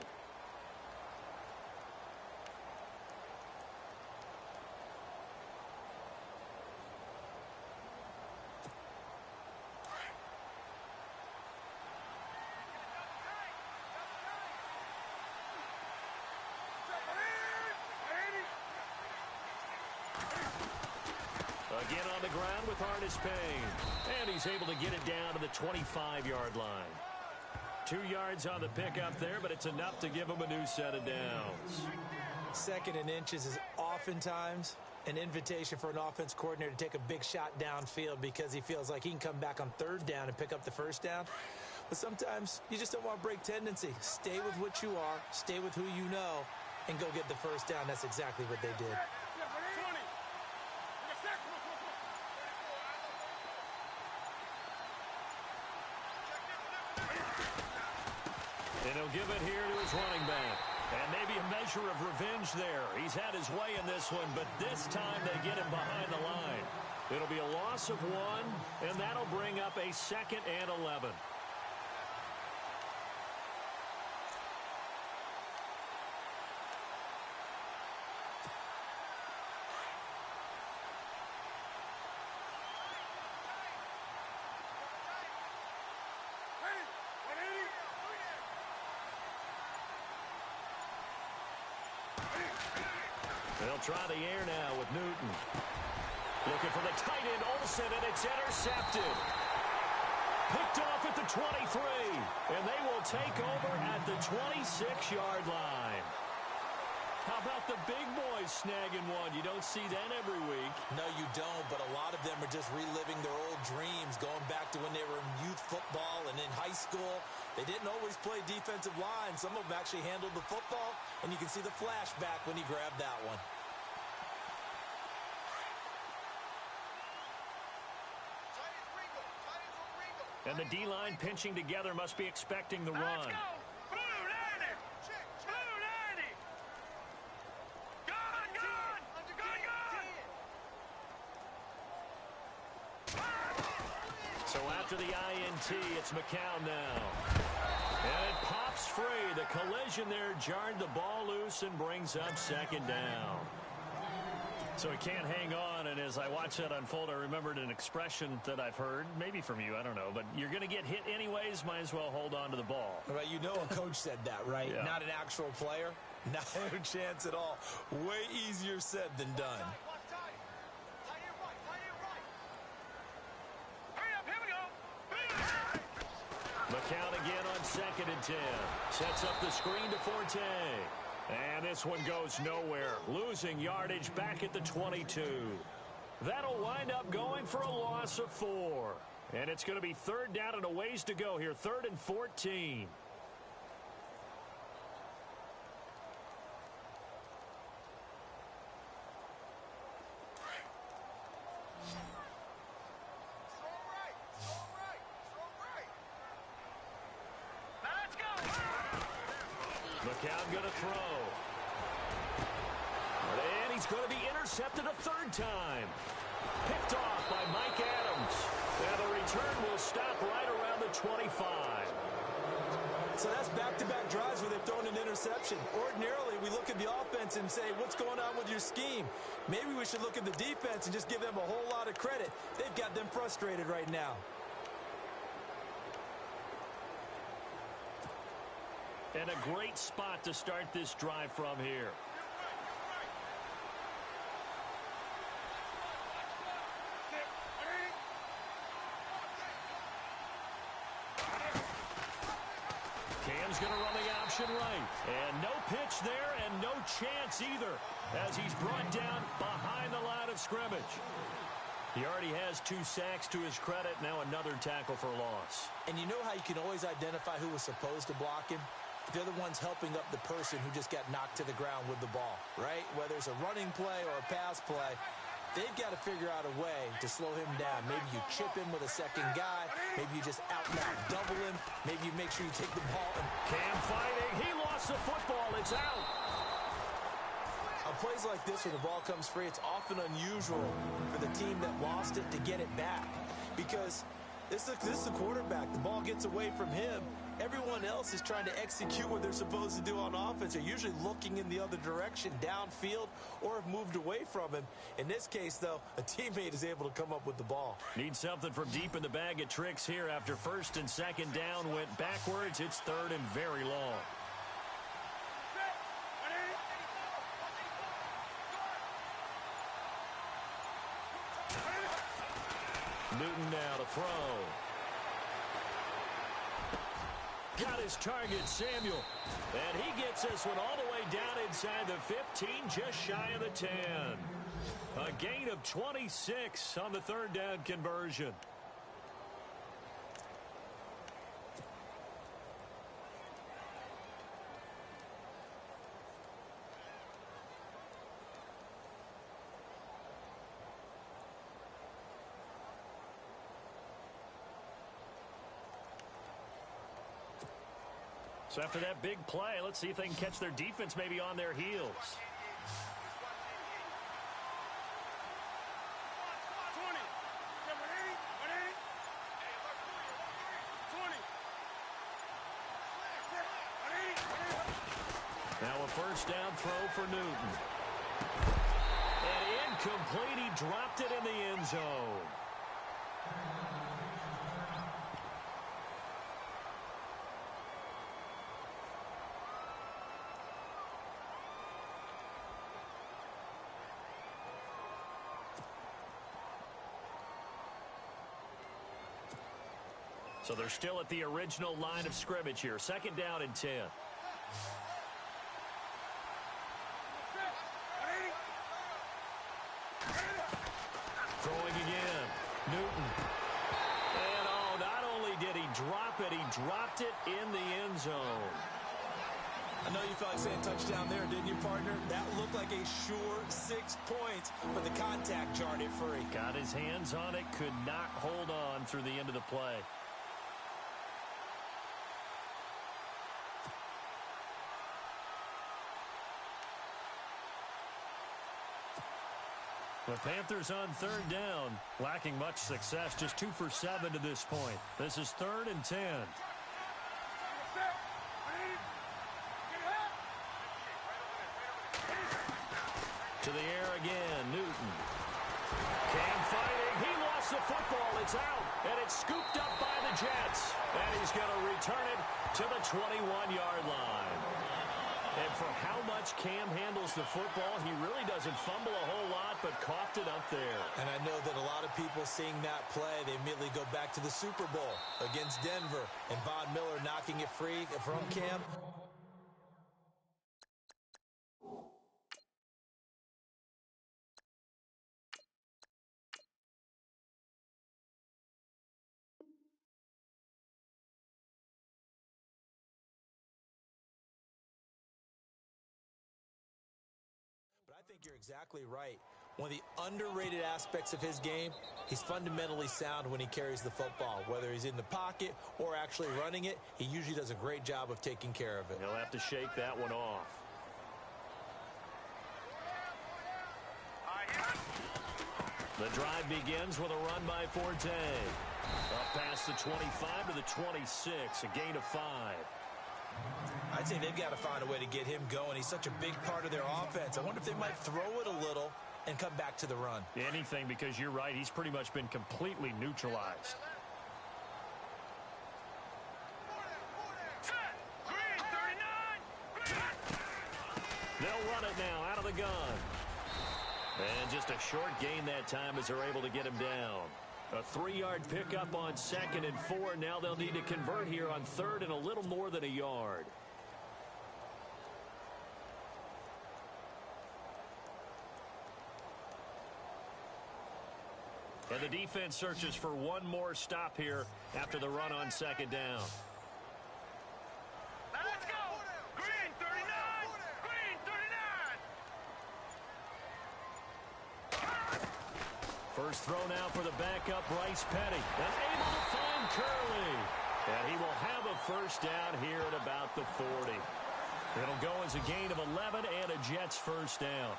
Again on the ground with Artis Payne. And he's able to get it down to the 25-yard line. 2 yards on the pickup there, but it's enough to give him a new set of downs. 2nd and inches is oftentimes an invitation for an offense coordinator to take a big shot downfield because he feels like he can come back on 3rd down and pick up the 1st down. But sometimes you just don't want to break tendency. Stay with what you are, stay with who you know, and go get the 1st down. That's exactly what they did. And he'll give it here to his running back. And maybe a measure of revenge there. He's had his way in this one, but this time they get him behind the line. It'll be a loss of 1, and that'll bring up a 2nd and 11. They'll try the air now with Newton. Looking for the tight end, Olsen, and it's intercepted. Picked off at the 23, and they will take over at the 26-yard line. How about the big boys snagging one? You don't see that every week. No, you don't, but a lot of them are just reliving their old dreams, going back to when they were in youth football and in high school. They didn't always play defensive line. Some of them actually handled the football, and you can see the flashback when he grabbed that one. And the D-line pinching together must be expecting the run. Let's go! Blue 90! Blue 90! Gone! So after the INT, it's McCown now. And it pops free. The collision there jarred the ball loose and brings up 2nd down. So he can't hang on, and as I watch that unfold, I remembered an expression that I've heard, maybe from you, I don't know, but you're going to get hit anyways, might as well hold on to the ball. Right, you know a coach said that, right? Yeah. Not an actual player. Not a chance at all. Way easier said than done. McCown again on 2nd and 10. Sets up the screen to Forte. And this one goes nowhere. Losing yardage back at the 22. That'll wind up going for a loss of 4. And it's going to be 3rd down and a ways to go here. 3rd and 14. McCown going to throw. And he's going to be intercepted a 3rd time. Picked off by Mike Adams. And the return will stop right around the 25. So that's back-to-back drives where they've thrown an interception. Ordinarily, we look at the offense and say, what's going on with your scheme? Maybe we should look at the defense and just give them a whole lot of credit. They've got them frustrated right now. And a great spot to start this drive from here. Cam's going to run the option right. And no pitch there and no chance either as he's brought down behind the line of scrimmage. He already has 2 sacks to his credit. Now another tackle for a loss. And you know how you can always identify who was supposed to block him? They're the ones helping up the person who just got knocked to the ground with the ball, right? Whether it's a running play or a pass play, they've got to figure out a way to slow him down. Maybe you chip him with a 2nd guy. Maybe you just out-and-out double him. Maybe you make sure you take the ball. Cam fighting. He lost the football. It's out. On plays like this, when the ball comes free, it's often unusual for the team that lost it to get it back. Because this is the quarterback. The ball gets away from him. Everyone else is trying to execute what they're supposed to do on offense. They're usually looking in the other direction, downfield, or have moved away from him. In this case, though, a teammate is able to come up with the ball. Need something from deep in the bag of tricks here after 1st and 2nd down went backwards. It's 3rd and very long. Newton now to throw. Got his target, Samuel. And he gets this one all the way down inside the 15, just shy of the 10. A gain of 26 on the third down conversion. So after that big play, let's see if they can catch their defense maybe on their heels. Now a first down throw for Newton. And incomplete. He dropped it in the end zone. So they're still at the original line of scrimmage here. Second down and 10. Throwing again. Newton. And oh, not only did he drop it, he dropped it in the end zone. I know you felt like saying touchdown there, didn't you, partner? That looked like a sure 6 points, but the contact jarred it free. Got his hands on it, could not hold on through the end of the play. The Panthers on third down, lacking much success, just 2 for 7 to this point. This is 3rd and 10. To the air again, Newton. Cam fighting, he lost the football, it's out, and it's scooped up by the Jets. And he's going to return it to the 21-yard line. And for how much Cam handles the football, he really doesn't fumble a whole lot, but coughed it up there. And I know that a lot of people seeing that play, they immediately go back to the Super Bowl against Denver and Von Miller knocking it free from Cam. I think you're exactly right. One of the underrated aspects of his game, he's fundamentally sound when he carries the football. Whether he's in the pocket or actually running it, he usually does a great job of taking care of it. He'll have to shake that one off. The drive begins with a run by Forte. Up past the 25 to the 26, a gain of 5. I'd say they've got to find a way to get him going. He's such a big part of their offense. I wonder if they might throw it a little and come back to the run. Anything, because you're right. He's pretty much been completely neutralized. They'll run it now out of the gun. And just a short gain that time as they're able to get him down. A 3-yard pickup on 2nd and 4. Now they'll need to convert here on 3rd and a little more than a yard. And the defense searches for one more stop here after the run on 2nd down. Let's go! Green 39! Green 39! First throw now for the backup, Bryce Petty. And able to find Curley. And he will have a first down here at about the 40. It'll go as a gain of 11 and a Jets first down.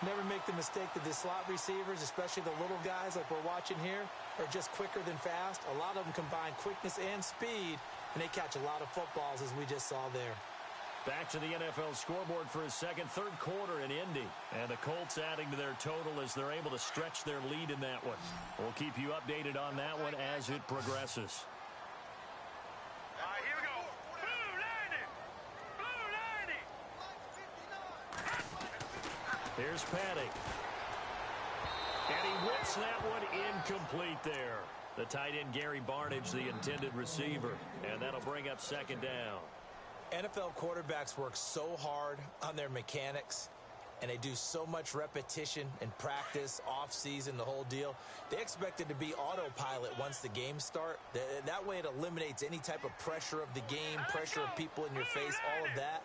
Never make the mistake that the slot receivers, especially the little guys like we're watching here, are just quicker than fast. A lot of them combine quickness and speed, and they catch a lot of footballs, as we just saw there. Back to the NFL scoreboard for a third quarter in Indy. And the Colts adding to their total as they're able to stretch their lead in that one. We'll keep you updated on that one as it progresses. All right, here we go. Blue 90! Blue 90! Here's Petty. And he whips that one incomplete there. The tight end, Gary Barnidge, the intended receiver. And that'll bring up second down. NFL quarterbacks work so hard on their mechanics, and they do so much repetition and practice, off-season, the whole deal. They expect it to be autopilot once the games start. That way it eliminates any type of pressure of the game, pressure of people in your face, all of that.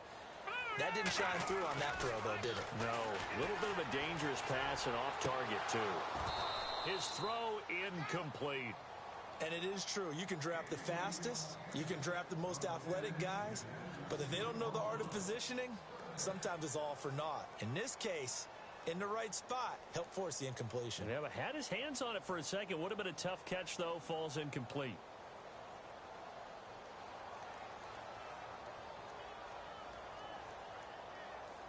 That didn't shine through on that throw, though, did it? No. A little bit of a dangerous pass and off target, too. His throw incomplete. And it is true. You can draft the fastest. You can draft the most athletic guys. But if they don't know the art of positioning, sometimes it's all for naught. In this case, in the right spot, helped force the incompletion. Yeah, but had his hands on it for a second. Would have been a tough catch, though. Falls incomplete.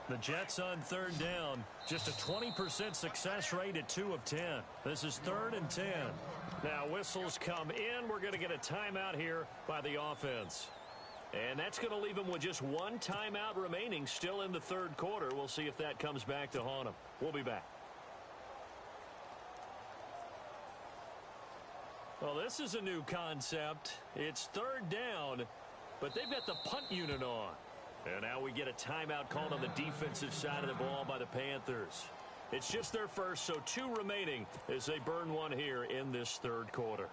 The Jets on third down. Just a 20% success rate at 2 of 10. This is 3rd and 10. Now whistles come in. We're going to get a timeout here by the offense. And that's going to leave them with just one timeout remaining still in the third quarter. We'll see if that comes back to haunt them. We'll be back. Well, this is a new concept. It's 3rd down, but they've got the punt unit on. And now we get a timeout called on the defensive side of the ball by the Panthers. It's just their first, so 2 remaining as they burn one here in this third quarter.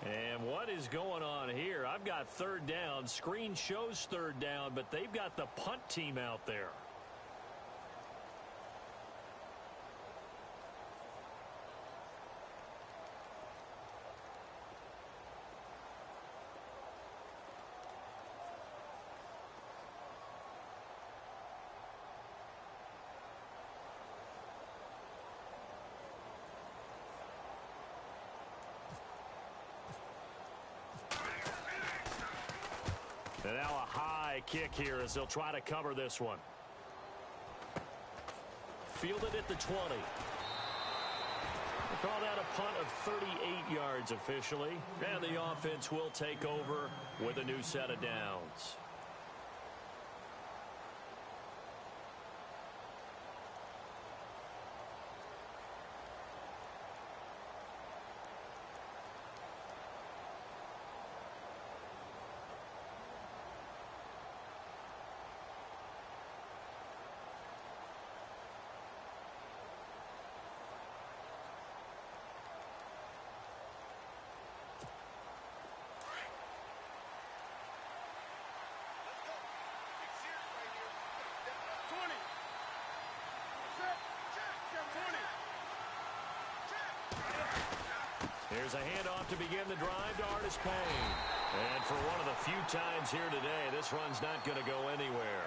And what is going on here? I've got 3rd down. Screen shows 3rd down, but they've got the punt team out there. And now a high kick here as they'll try to cover this one. Fielded at the 20. We'll call that a punt of 38 yards officially. And the offense will take over with a new set of downs. Here's a handoff to begin the drive to Artis Payne. And for one of the few times here today, this run's not going to go anywhere.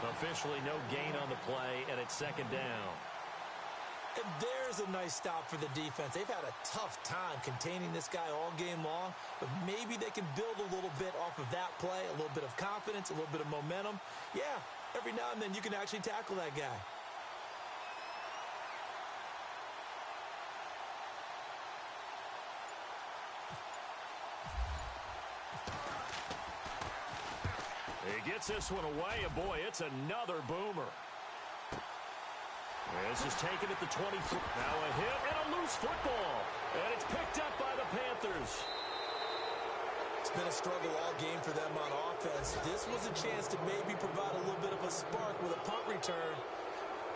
Officially no gain on the play, and it's second down. And there's a nice stop for the defense. They've had a tough time containing this guy all game long, but maybe they can build a little bit off of that play, a little bit of confidence, a little bit of momentum. Yeah, every now and then you can actually tackle that guy. He gets this one away, and boy, it's another boomer. This is taken at the 20. Now a hit and a loose football. And it's picked up by the Panthers. It's been a struggle all game for them on offense. This was a chance to maybe provide a little bit of a spark with a punt return.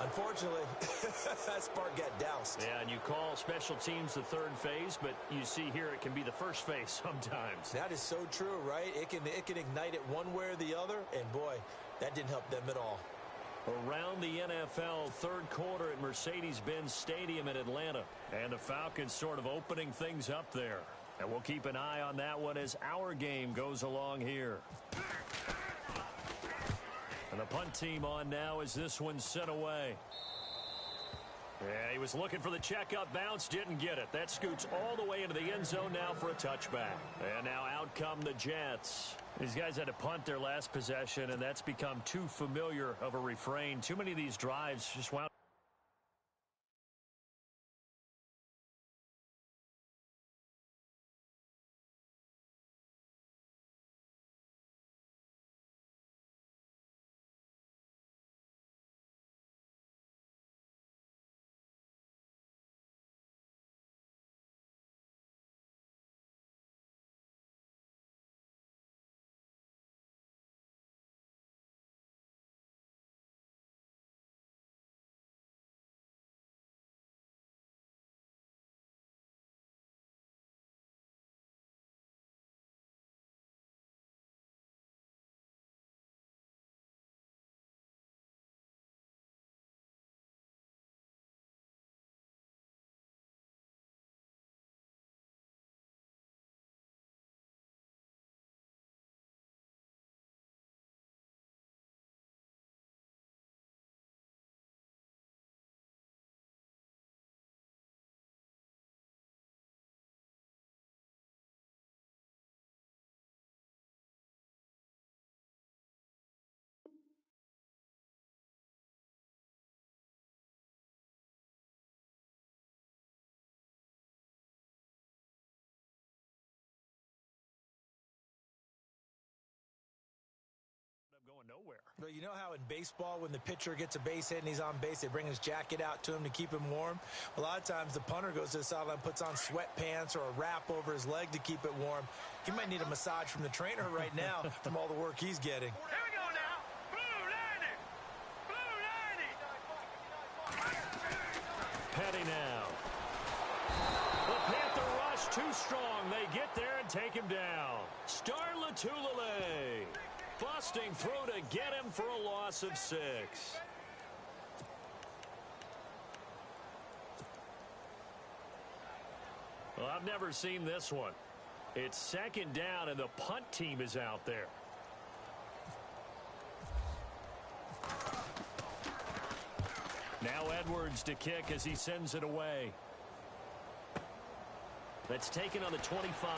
Unfortunately, that spark got doused. Yeah, and you call special teams the third phase, but you see here it can be the first phase sometimes. That is so true, right? It can ignite it one way or the other, and boy, that didn't help them at all. Around the NFL, third quarter at Mercedes-Benz Stadium in Atlanta. And the Falcons sort of opening things up there. And we'll keep an eye on that one as our game goes along here. And the punt team on now as this one's sent away. Yeah, he was looking for the checkup bounce, didn't get it. That scoots all the way into the end zone now for a touchback. And now out come the Jets. These guys had to punt their last possession, and that's become too familiar of a refrain. Too many of these drives just wound going nowhere. But you know how in baseball, when the pitcher gets a base hit and he's on base, they bring his jacket out to him to keep him warm? A lot of times the punter goes to the sideline, puts on sweatpants or a wrap over his leg to keep it warm. He might need a massage from the trainer right now from all the work he's getting. Here we go now. Blue lining. Blue lining. Petty now. The Panther rush too strong. They get there and take him down. Star Latulele busting through to get him for a loss of 6. Well, I've never seen this one. It's second down, and the punt team is out there. Now Edwards to kick as he sends it away. That's taken on the 25.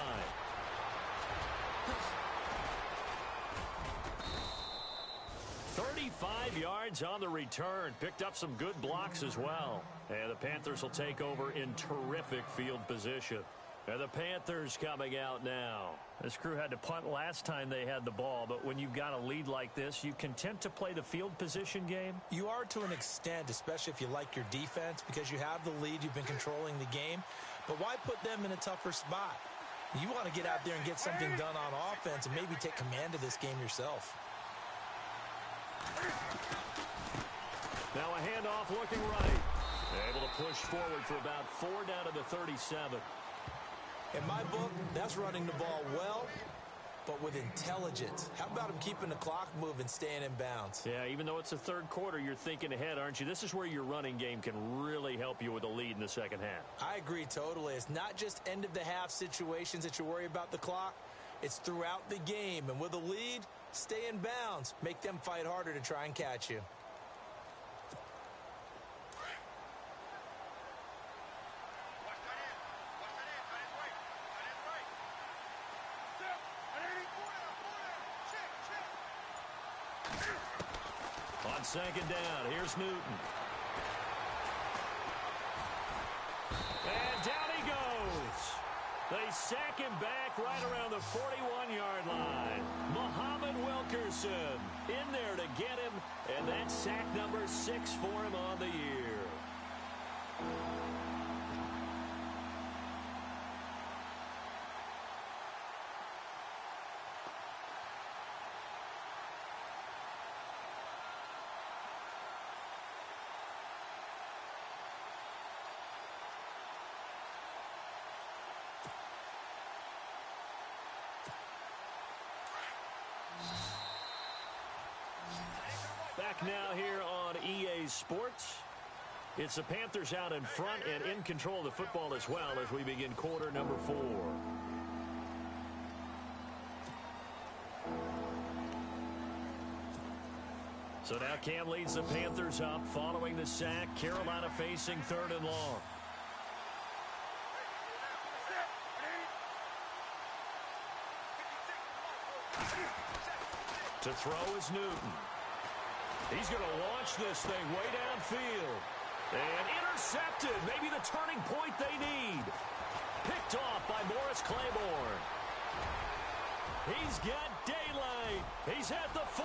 35 yards on the return. Picked up some good blocks as well. And the Panthers will take over in terrific field position. And the Panthers coming out now. This crew had to punt last time they had the ball, but when you've got a lead like this, you content to play the field position game? You are to an extent, especially if you like your defense, because you have the lead, you've been controlling the game. But why put them in a tougher spot? You want to get out there and get something done on offense and maybe take command of this game yourself. Now a handoff looking right. Able to push forward for about 4 down to the 37. In my book, that's running the ball well, but but with intelligence. How about him keeping the clock moving, staying in bounds? Yeah, even though it's the third quarter, you're thinking ahead, aren't you? This is where your running game can really help you with a lead in the second half. I agree totally. It's not just end-of-the-half situations that you worry about the clock. It's throughout the game. And with a lead, stay in bounds. Make them fight harder to try and catch you. On second down, here's Newton. And down he goes. They sack him back right around the 41-yard line. Muhammad Wilkerson in there to get him, and that's sack number 6 for him on the year. Back now here on EA Sports. It's the Panthers out in front and in control of the football as well as we begin quarter number 4. So now Cam leads the Panthers up following the sack. Carolina facing 3rd and long. To throw is Newton. He's going to launch this thing way downfield. And intercepted. Maybe the turning point they need. Picked off by Morris Claiborne. He's got daylight. He's at the 40,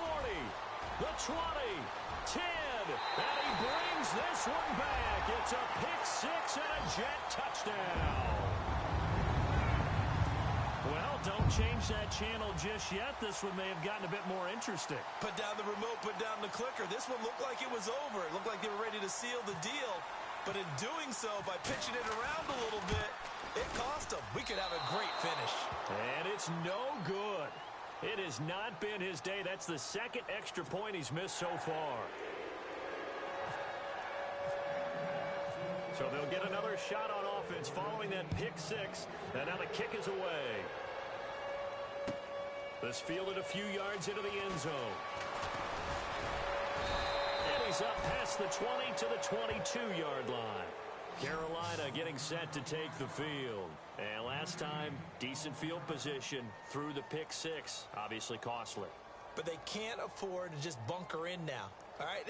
the 20, 10. And he brings this one back. It's a pick-6 and a Jet touchdown. Well, don't change that channel just yet. This one may have gotten a bit more interesting. Put down the remote, put down the clicker. This one looked like it was over. It looked like they were ready to seal the deal. But in doing so, by pitching it around a little bit, it cost them. We could have a great finish. And it's no good. It has not been his day. That's the second extra point he's missed so far. So they'll get another shot on offense following that pick-6. And now the kick is away. This fielded a few yards into the end zone. And he's up past the 20 to the 22-yard line. Carolina getting set to take the field. And last time, decent field position through the pick-6. Obviously costly. But they can't afford to just bunker in now. All right,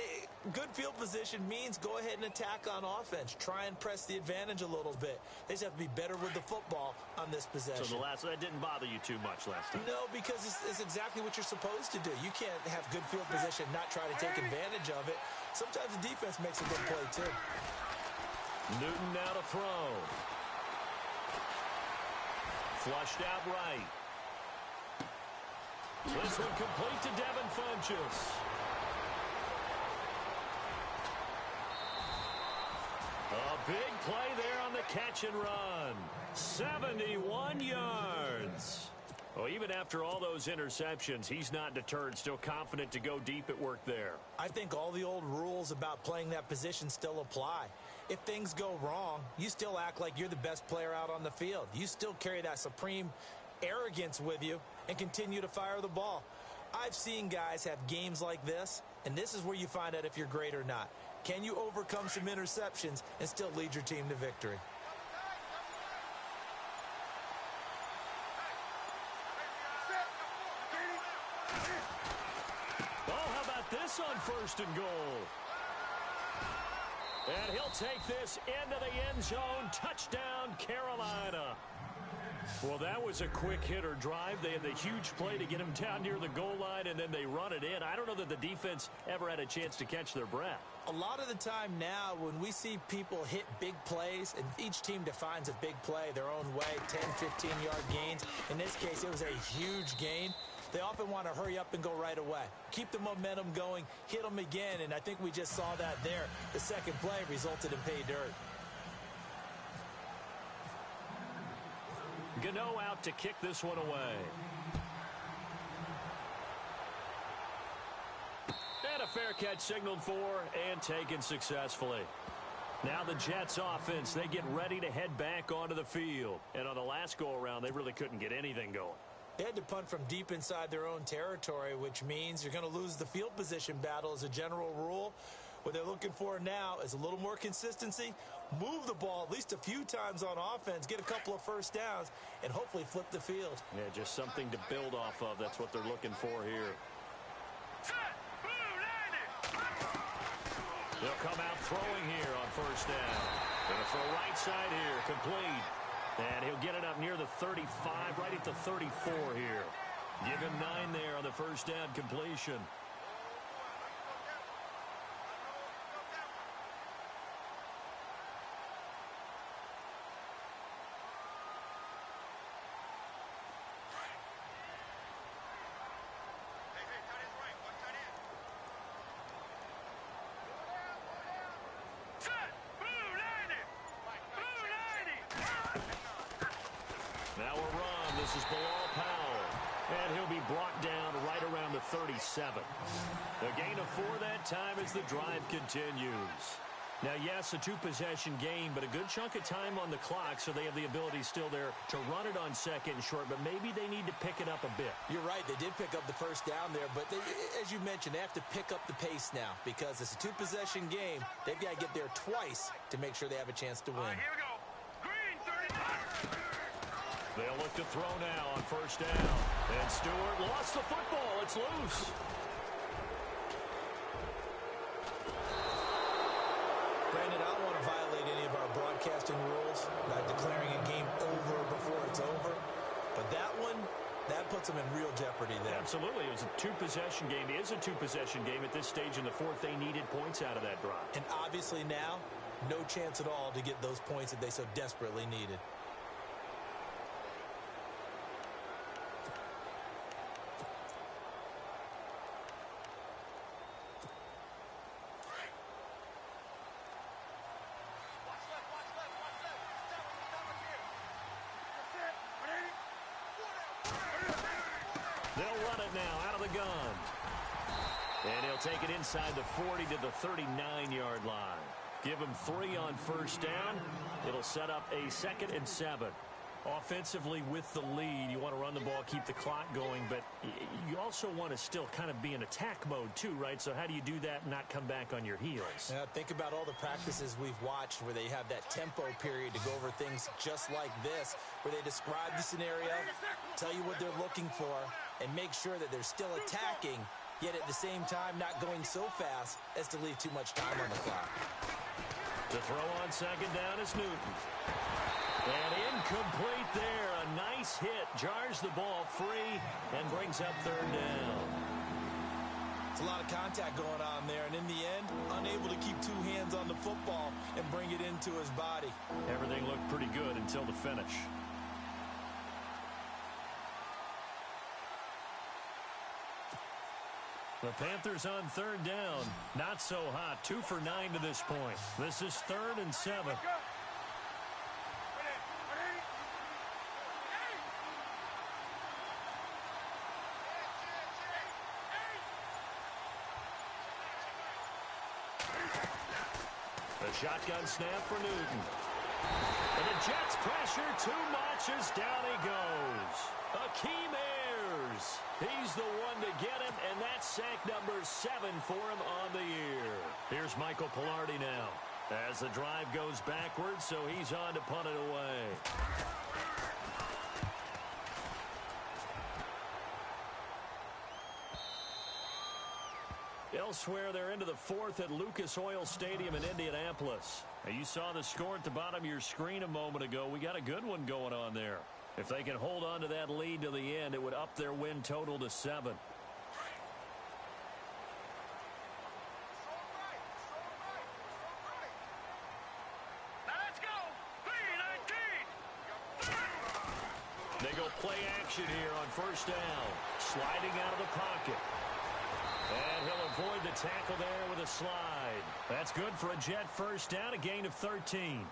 good field position means go ahead and attack on offense. Try and press the advantage a little bit. They just have to be better with the football on this possession. So that didn't bother you too much last time? No, because it's exactly what you're supposed to do. You can't have good field position, not try to take advantage of it. Sometimes the defense makes a good play, too. Newton now to throw. Flushed out right. This one complete to Devin Funchess. A big play there on the catch and run. 71 yards. Well, even after all those interceptions, he's not deterred. Still confident to go deep at work there. I think all the old rules about playing that position still apply. If things go wrong, you still act like you're the best player out on the field. You still carry that supreme arrogance with you and continue to fire the ball. I've seen guys have games like this, and this is where you find out if you're great or not. Can you overcome some interceptions and still lead your team to victory? Oh, how about this on 1st and goal? And he'll take this into the end zone. Touchdown, Carolina. Well, that was a quick hitter drive. They had the huge play to get him down near the goal line, and then they run it in. I don't know that the defense ever had a chance to catch their breath. A lot of the time now when we see people hit big plays, and each team defines a big play their own way, 10, 15-yard gains. In this case, it was a huge gain. They often want to hurry up and go right away. Keep the momentum going, hit them again, and I think we just saw that there. The second play resulted in pay dirt. Gano out to kick this one away. fair catch signaled for and taken successfully. Now the Jets offense, they get ready to head back onto the field. And on the last go-around, they really couldn't get anything going. They had to punt from deep inside their own territory, which means you're going to lose the field position battle as a general rule. What they're looking for now is a little more consistency, move the ball at least a few times on offense, get a couple of first downs, and hopefully flip the field. Yeah, just something to build off of. That's what they're looking for here. They'll come out throwing here on first down. Going to throw right side here, complete. And he'll get it up near the 35, right at the 34 here. Give him 9 there on the first down completion. Now a run. This is Bilal Powell. And he'll be brought down right around the 37. A gain of 4 that time as the drive continues. Now, yes, a two-possession game, but a good chunk of time on the clock, so they have the ability still there to run it on second and short, but maybe they need to pick it up a bit. You're right. They did pick up the first down there, but as you mentioned, they have to pick up the pace now because it's a two-possession game. They've got to get there twice to make sure they have a chance to win. Here we go. Green, 35. They'll look to throw now on first down. And Stewart lost the football. It's loose. Brandon, I don't want to violate any of our broadcasting rules by declaring a game over before it's over. But that one, that puts them in real jeopardy there. Absolutely. It was a two-possession game. It is a two-possession game at this stage in the fourth. They needed points out of that drive. And obviously now, no chance at all to get those points that they so desperately needed. They'll run it now out of the gun. And he'll take it inside the 40 to the 39-yard line. Give him 3 on first down. It'll set up a 2nd and 7. Offensively with the lead, you want to run the ball, keep the clock going, but you also want to still kind of be in attack mode too, right? So how do you do that and not come back on your heels? Think about all the practices we've watched where they have that tempo period to go over things just like this, where they describe the scenario, tell you what they're looking for, and make sure that they're still attacking, yet at the same time not going so fast as to leave too much time on the clock. The throw on second down is Newton. And incomplete there. A nice hit. Jars the ball free and brings up third down. It's a lot of contact going on there, and in the end, unable to keep 2 hands on the football and bring it into his body. Everything looked pretty good until the finish. The Panthers on third down. Not so hot. 2 for 9 to this point. This is 3rd and 7. The shotgun snap for Newton. And the Jets pressure too much as down he goes. Akeem Ayers. He's the one to get him, and that's sack number 7 for him on the year. Here's Michael Pilardi now as the drive goes backwards, so he's on to punt it away. Elsewhere, they're into the 4th at Lucas Oil Stadium in Indianapolis. Now, you saw the score at the bottom of your screen a moment ago. We got a good one going on there. If they can hold on to that lead to the end, it would up their win total to 7. Now let's go. 3-19. They go play action here on first down. Sliding out of the pocket. And he'll avoid the tackle there with a slide. That's good for a Jet first down, a gain of 13.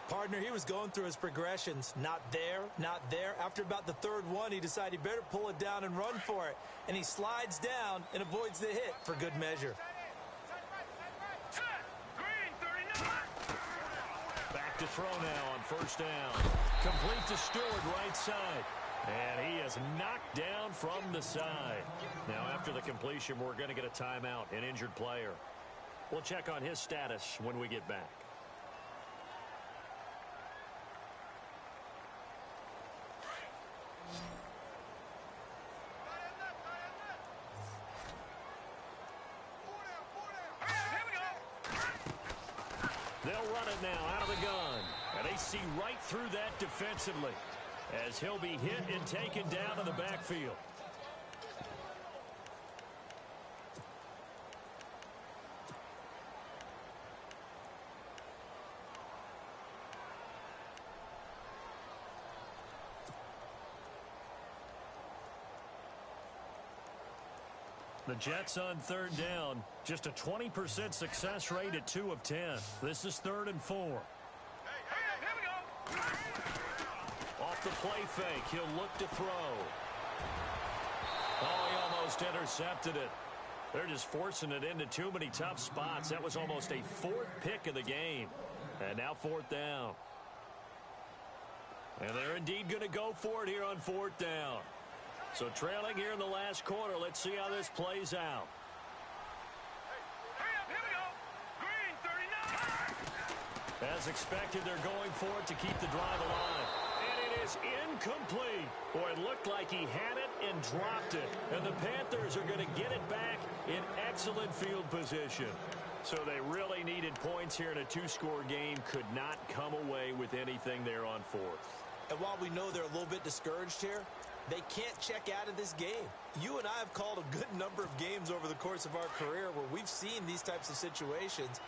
Partner, he was going through his progressions. Not there, not there. After about the 3rd one, he decided he better pull it down and run for it. And he slides down and avoids the hit for good measure. to throw now on first down. Complete to Stewart, right side. And he is knocked down from the side. Now, after the completion, we're going to get a timeout, an injured player. We'll check on his status when we get back. They'll run it now out of the gun. And they see right through that defensively as he'll be hit and taken down in the backfield. The Jets on third down. Just a 20% success rate at 2 of 10. This is 3rd and 4. Here we go. Off the play fake, he'll look to throw. Oh, he almost intercepted it. They're just forcing it into too many tough spots. That was almost a 4th pick of the game. And now 4th down. And they're indeed going to go for it here on 4th down. So trailing here in the last quarter. Let's see how this plays out. Here we go. Green 39. As expected, they're going for it to keep the drive alive. And it is incomplete. Boy, it looked like he had it and dropped it. And the Panthers are going to get it back in excellent field position. So they really needed points here in a 2-score game. Could not come away with anything there on 4th. And while we know they're a little bit discouraged here, they can't check out of this game. You and I have called a good number of games over the course of our career where we've seen these types of situations.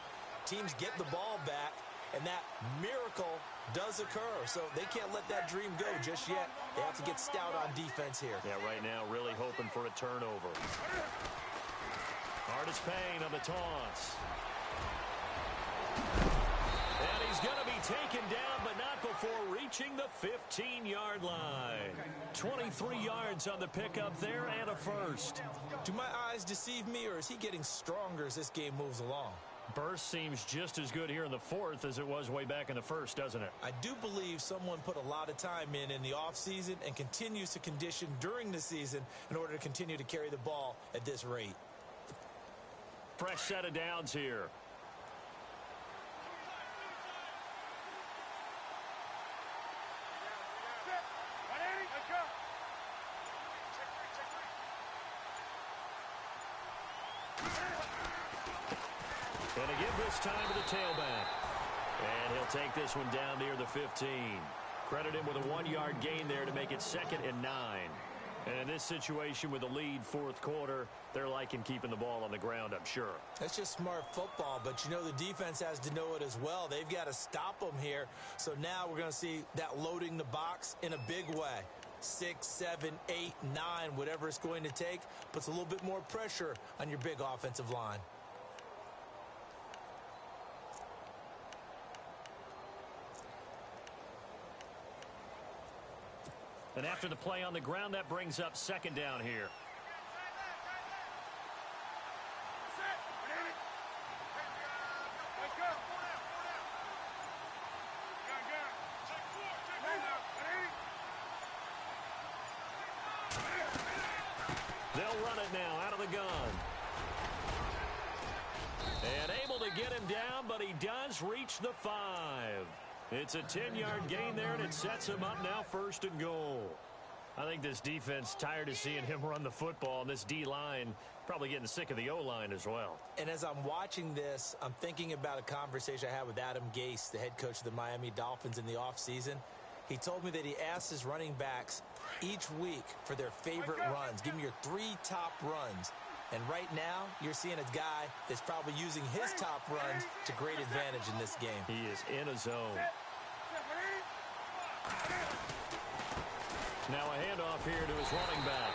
Teams get the ball back, and that miracle does occur. So they can't let that dream go just yet. They have to get stout on defense here. Yeah, right now really hoping for a turnover. Hardest pain on the toss. And he's going to be taken down, but not before reaching the 15-yard line. 23 yards on the pickup there and a first. Do my eyes deceive me, or is he getting stronger as this game moves along? Burst seems just as good here in the 4th as it was way back in the 1st, doesn't it? I do believe someone put a lot of time in the offseason and continues to condition during the season in order to continue to carry the ball at this rate. Fresh set of downs here. And again this time to the tailback. And he'll take this one down near the 15. Credit him with a 1-yard gain there to make it 2nd and 9. And in this situation with the lead 4th quarter, they're liking keeping the ball on the ground, I'm sure. That's just smart football, but you know the defense has to know it as well. They've got to stop them here. So now we're going to see that loading the box in a big way. 6, 7, 8, 9, whatever it's going to take, puts a little bit more pressure on your big offensive line. And after the play on the ground, that brings up 2nd down here. They'll run it now out of the gun. And able to get him down, but he does reach the 5. It's a 10-yard gain there, and it sets him up now 1st and goal. I think this defense tired of seeing him run the football, and this D-line probably getting sick of the O-line as well. And as I'm watching this, I'm thinking about a conversation I had with Adam Gase, the head coach of the Miami Dolphins in the offseason. He told me that he asked his running backs each week for their favorite runs. Give me your 3 top runs. And right now, you're seeing a guy that's probably using his top runs to great advantage in this game. He is in a zone. Now a handoff here to his running back.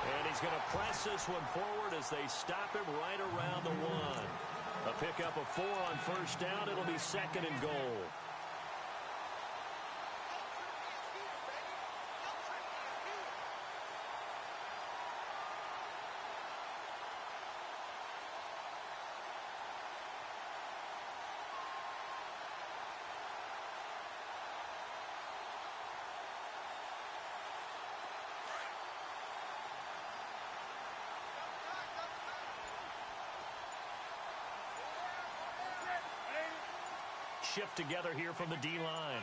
And he's going to press this one forward as they stop him right around the 1. A pickup of 4 on first down. It'll be 2nd and goal. shift together here from the D-line.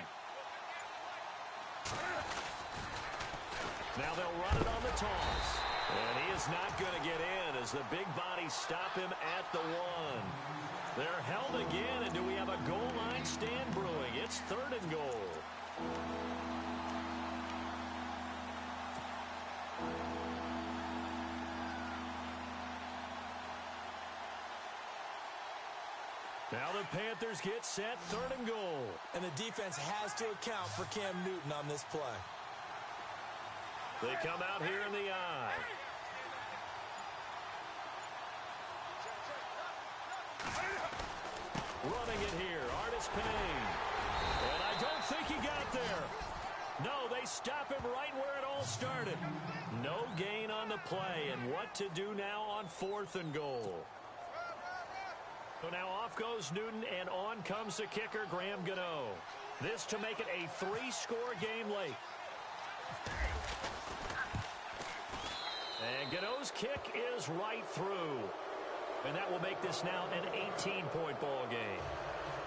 Now they'll run it on the toss. And he is not going to get in as the big bodies stop him at the 1. They're held again, and do we have a goal line stand brewing? It's 3rd and goal. Now the Panthers get set, 3rd and goal. And the defense has to account for Cam Newton on this play. They come out here in the eye. Running it here, Artis Payne. And I don't think he got there. No, they stop him right where it all started. No gain on the play, and what to do now on 4th and goal. So now off goes Newton, and on comes the kicker, Graham Gano. This to make it a 3-score game late. And Gano's kick is right through. And that will make this now an 18-point ball game.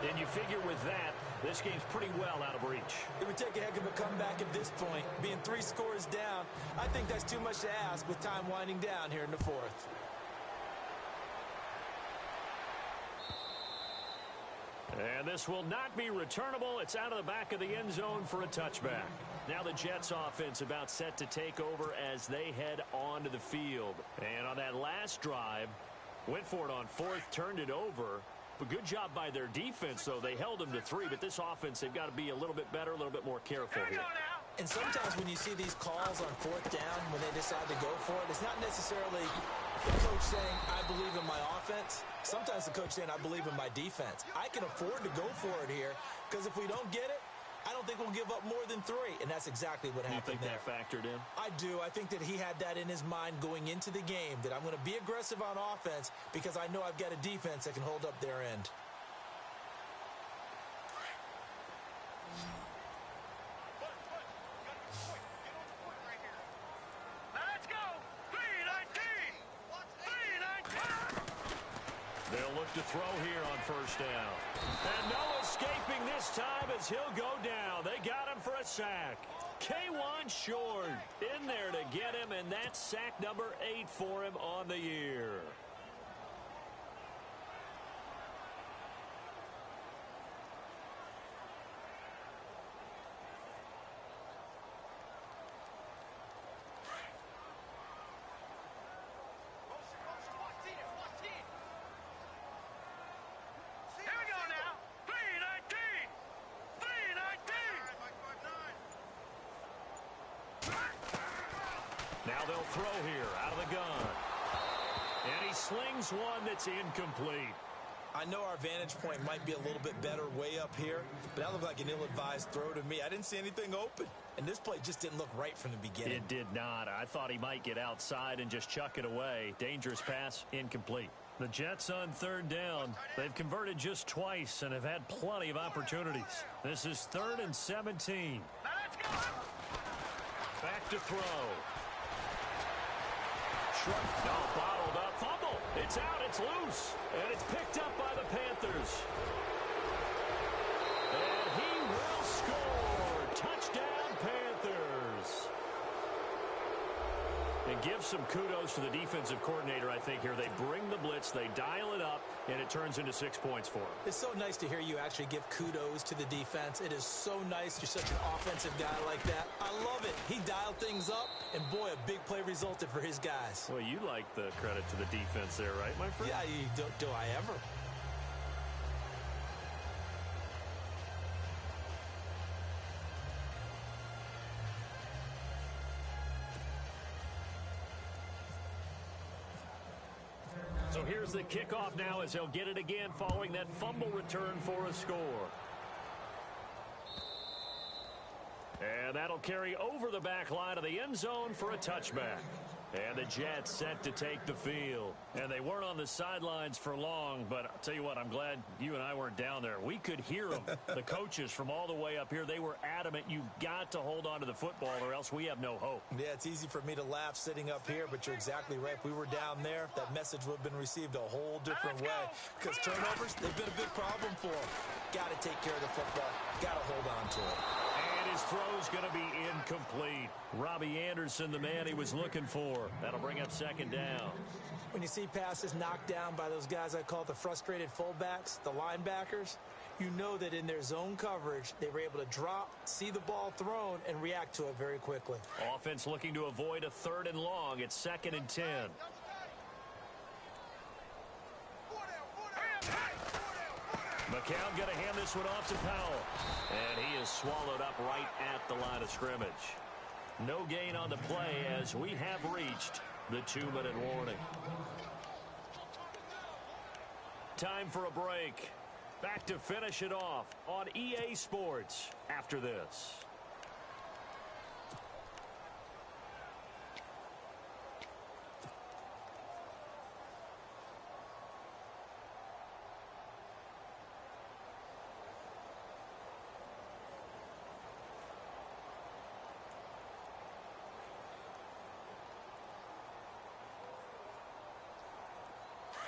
And you figure with that, this game's pretty well out of reach. It would take a heck of a comeback at this point. Being 3 scores down, I think that's too much to ask with time winding down here in the 4th. And this will not be returnable. It's out of the back of the end zone for a touchback. Now the Jets offense about set to take over as they head onto the field. And on that last drive, went for it on 4th, turned it over. But good job by their defense, though. They held them to 3, but this offense, they've got to be a little bit better, a little bit more careful here. And sometimes when you see these calls on 4th down, when they decide to go for it, it's not necessarily the coach saying, I believe in my offense. Sometimes the coach saying, I believe in my defense. I can afford to go for it here, because if we don't get it, I don't think we'll give up more than 3, and that's exactly what happened there. You think that factored in? I do. I think that he had that in his mind going into the game, that I'm going to be aggressive on offense because I know I've got a defense that can hold up their end. Let's go! 3-19! 3-19! They'll look to throw here on 1st down. And no escaping this time as he'll go down. They got him for a sack. K1 Short in there to get him, and that's sack number 8 for him on the year. Now they'll throw here out of the gun. And he slings one that's incomplete. I know our vantage point might be a little bit better way up here, but that looked like an ill-advised throw to me. I didn't see anything open, and this play just didn't look right from the beginning. It did not. I thought he might get outside and just chuck it away. Dangerous pass, incomplete. The Jets on 3rd down. They've converted just twice and have had plenty of opportunities. This is 3rd and 17. Back to throw. No, bottled up. Fumble. It's out. It's loose. And it's picked up by the Panthers. And he will score. Touchdown, Panthers. And give some kudos to the defensive coordinator, I think, here. They bring the blitz, they dial it up, and it turns into 6 points for them. It's so nice to hear you actually give kudos to the defense. It is so nice. You're such an offensive guy like that. I love it. He dialed things up, and boy, a big play resulted for his guys. Well, you like the credit to the defense there, right, my friend? Yeah, do I ever? So here's the kickoff now as they'll get it again following that fumble return for a score. And that'll carry over the back line of the end zone for a touchback. And the Jets set to take the field. And they weren't on the sidelines for long, but I'll tell you what, I'm glad you and I weren't down there. We could hear them. The coaches from all the way up here, they were adamant, you've got to hold on to the football or else we have no hope. Yeah, it's easy for me to laugh sitting up here, but you're exactly right. If we were down there, that message would have been received a whole different way. Because turnovers, they've been a big problem for them. Got to take care of the football. Got to hold on to it. And his throw's going to be incomplete. Robbie Anderson, the man he was looking for. That'll bring up second down. When you see passes knocked down by those guys I call the frustrated fullbacks, the linebackers, you know that in their zone coverage, they were able to drop, see the ball thrown, and react to it very quickly. Offense looking to avoid a 3rd and long. It's 2nd and 10. McCown going to hand this one off to Powell. And he is swallowed up right at the line of scrimmage. No gain on the play as we have reached the 2-minute warning. Time for a break. Back to finish it off on EA Sports after this.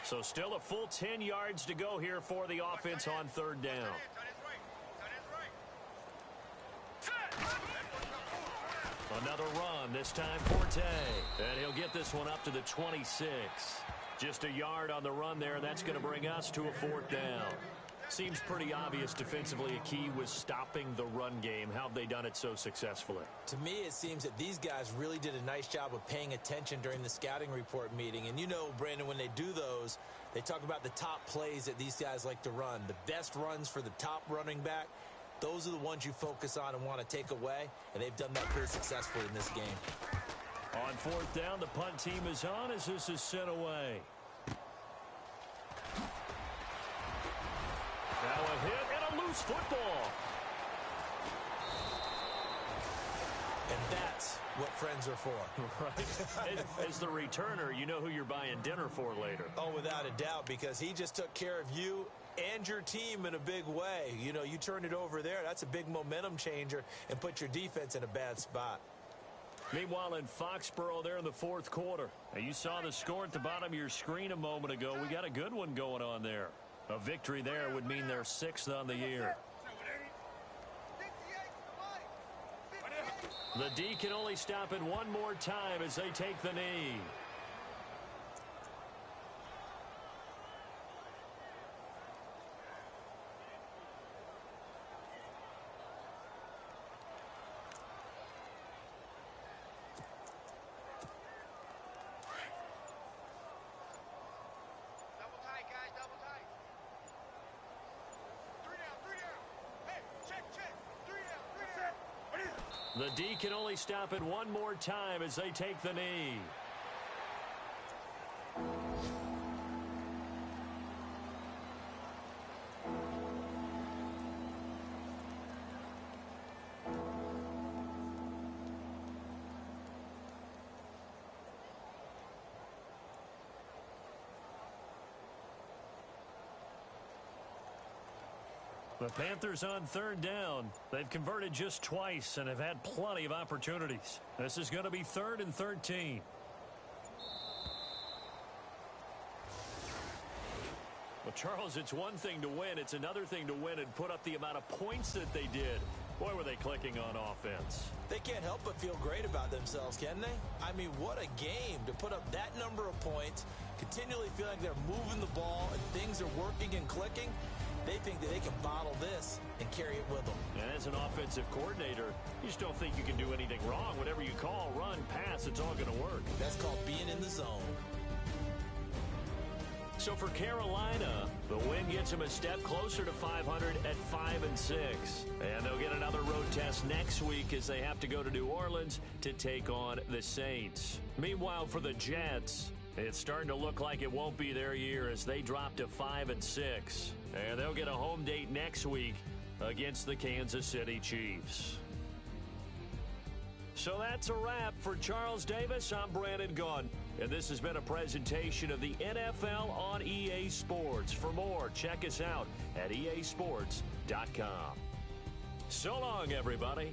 So still a full 10 yards to go here for the offense on 3rd down. Another run, this time Forte. And he'll get this one up to the 26. Just a yard on the run there. That's going to bring us to a 4th down. Seems pretty obvious defensively a key was stopping the run game. How have they done it so successfully? To me, it seems that these guys really did a nice job of paying attention during the scouting report meeting. And you know, Brandon, when they do those, they talk about the top plays that these guys like to run. The best runs for the top running back, those are the ones you focus on and want to take away. And they've done that pretty successfully in this game. On 4th down, the punt team is on as this is sent away. Now a hit and a loose football. And that's what friends are for. Right. As the returner, you know who you're buying dinner for later. Oh, without a doubt, because he just took care of you and your team in a big way. You know, you turn it over there, that's a big momentum changer and put your defense in a bad spot. Meanwhile, in Foxborough there in the 4th quarter. Now, you saw the score at the bottom of your screen a moment ago. We got a good one going on there. A victory there would mean they're 6th on the year. The D can only stop it one more time as they take the knee. The D can only stop it one more time as they take the knee. The Panthers on 3rd down. They've converted just twice and have had plenty of opportunities. This is going to be 3rd and 13. Well, Charles, it's one thing to win. It's another thing to win and put up the amount of points that they did. Boy, were they clicking on offense. They can't help but feel great about themselves, can they? I mean, what a game to put up that number of points, continually feel like they're moving the ball and things are working and clicking. They think that they can bottle this and carry it with them. And as an offensive coordinator, you just don't think you can do anything wrong. Whatever you call, run, pass, it's all going to work. That's called being in the zone. So for Carolina, the win gets them a step closer to 500 at 5-6. And they'll get another road test next week as they have to go to New Orleans to take on the Saints. Meanwhile, for the Jets, it's starting to look like it won't be their year as they drop to 5-6. And they'll get a home date next week against the Kansas City Chiefs. So that's a wrap. For Charles Davis, I'm Brandon Gaudin. And this has been a presentation of the NFL on EA Sports. For more, check us out at easports.com. So long, everybody.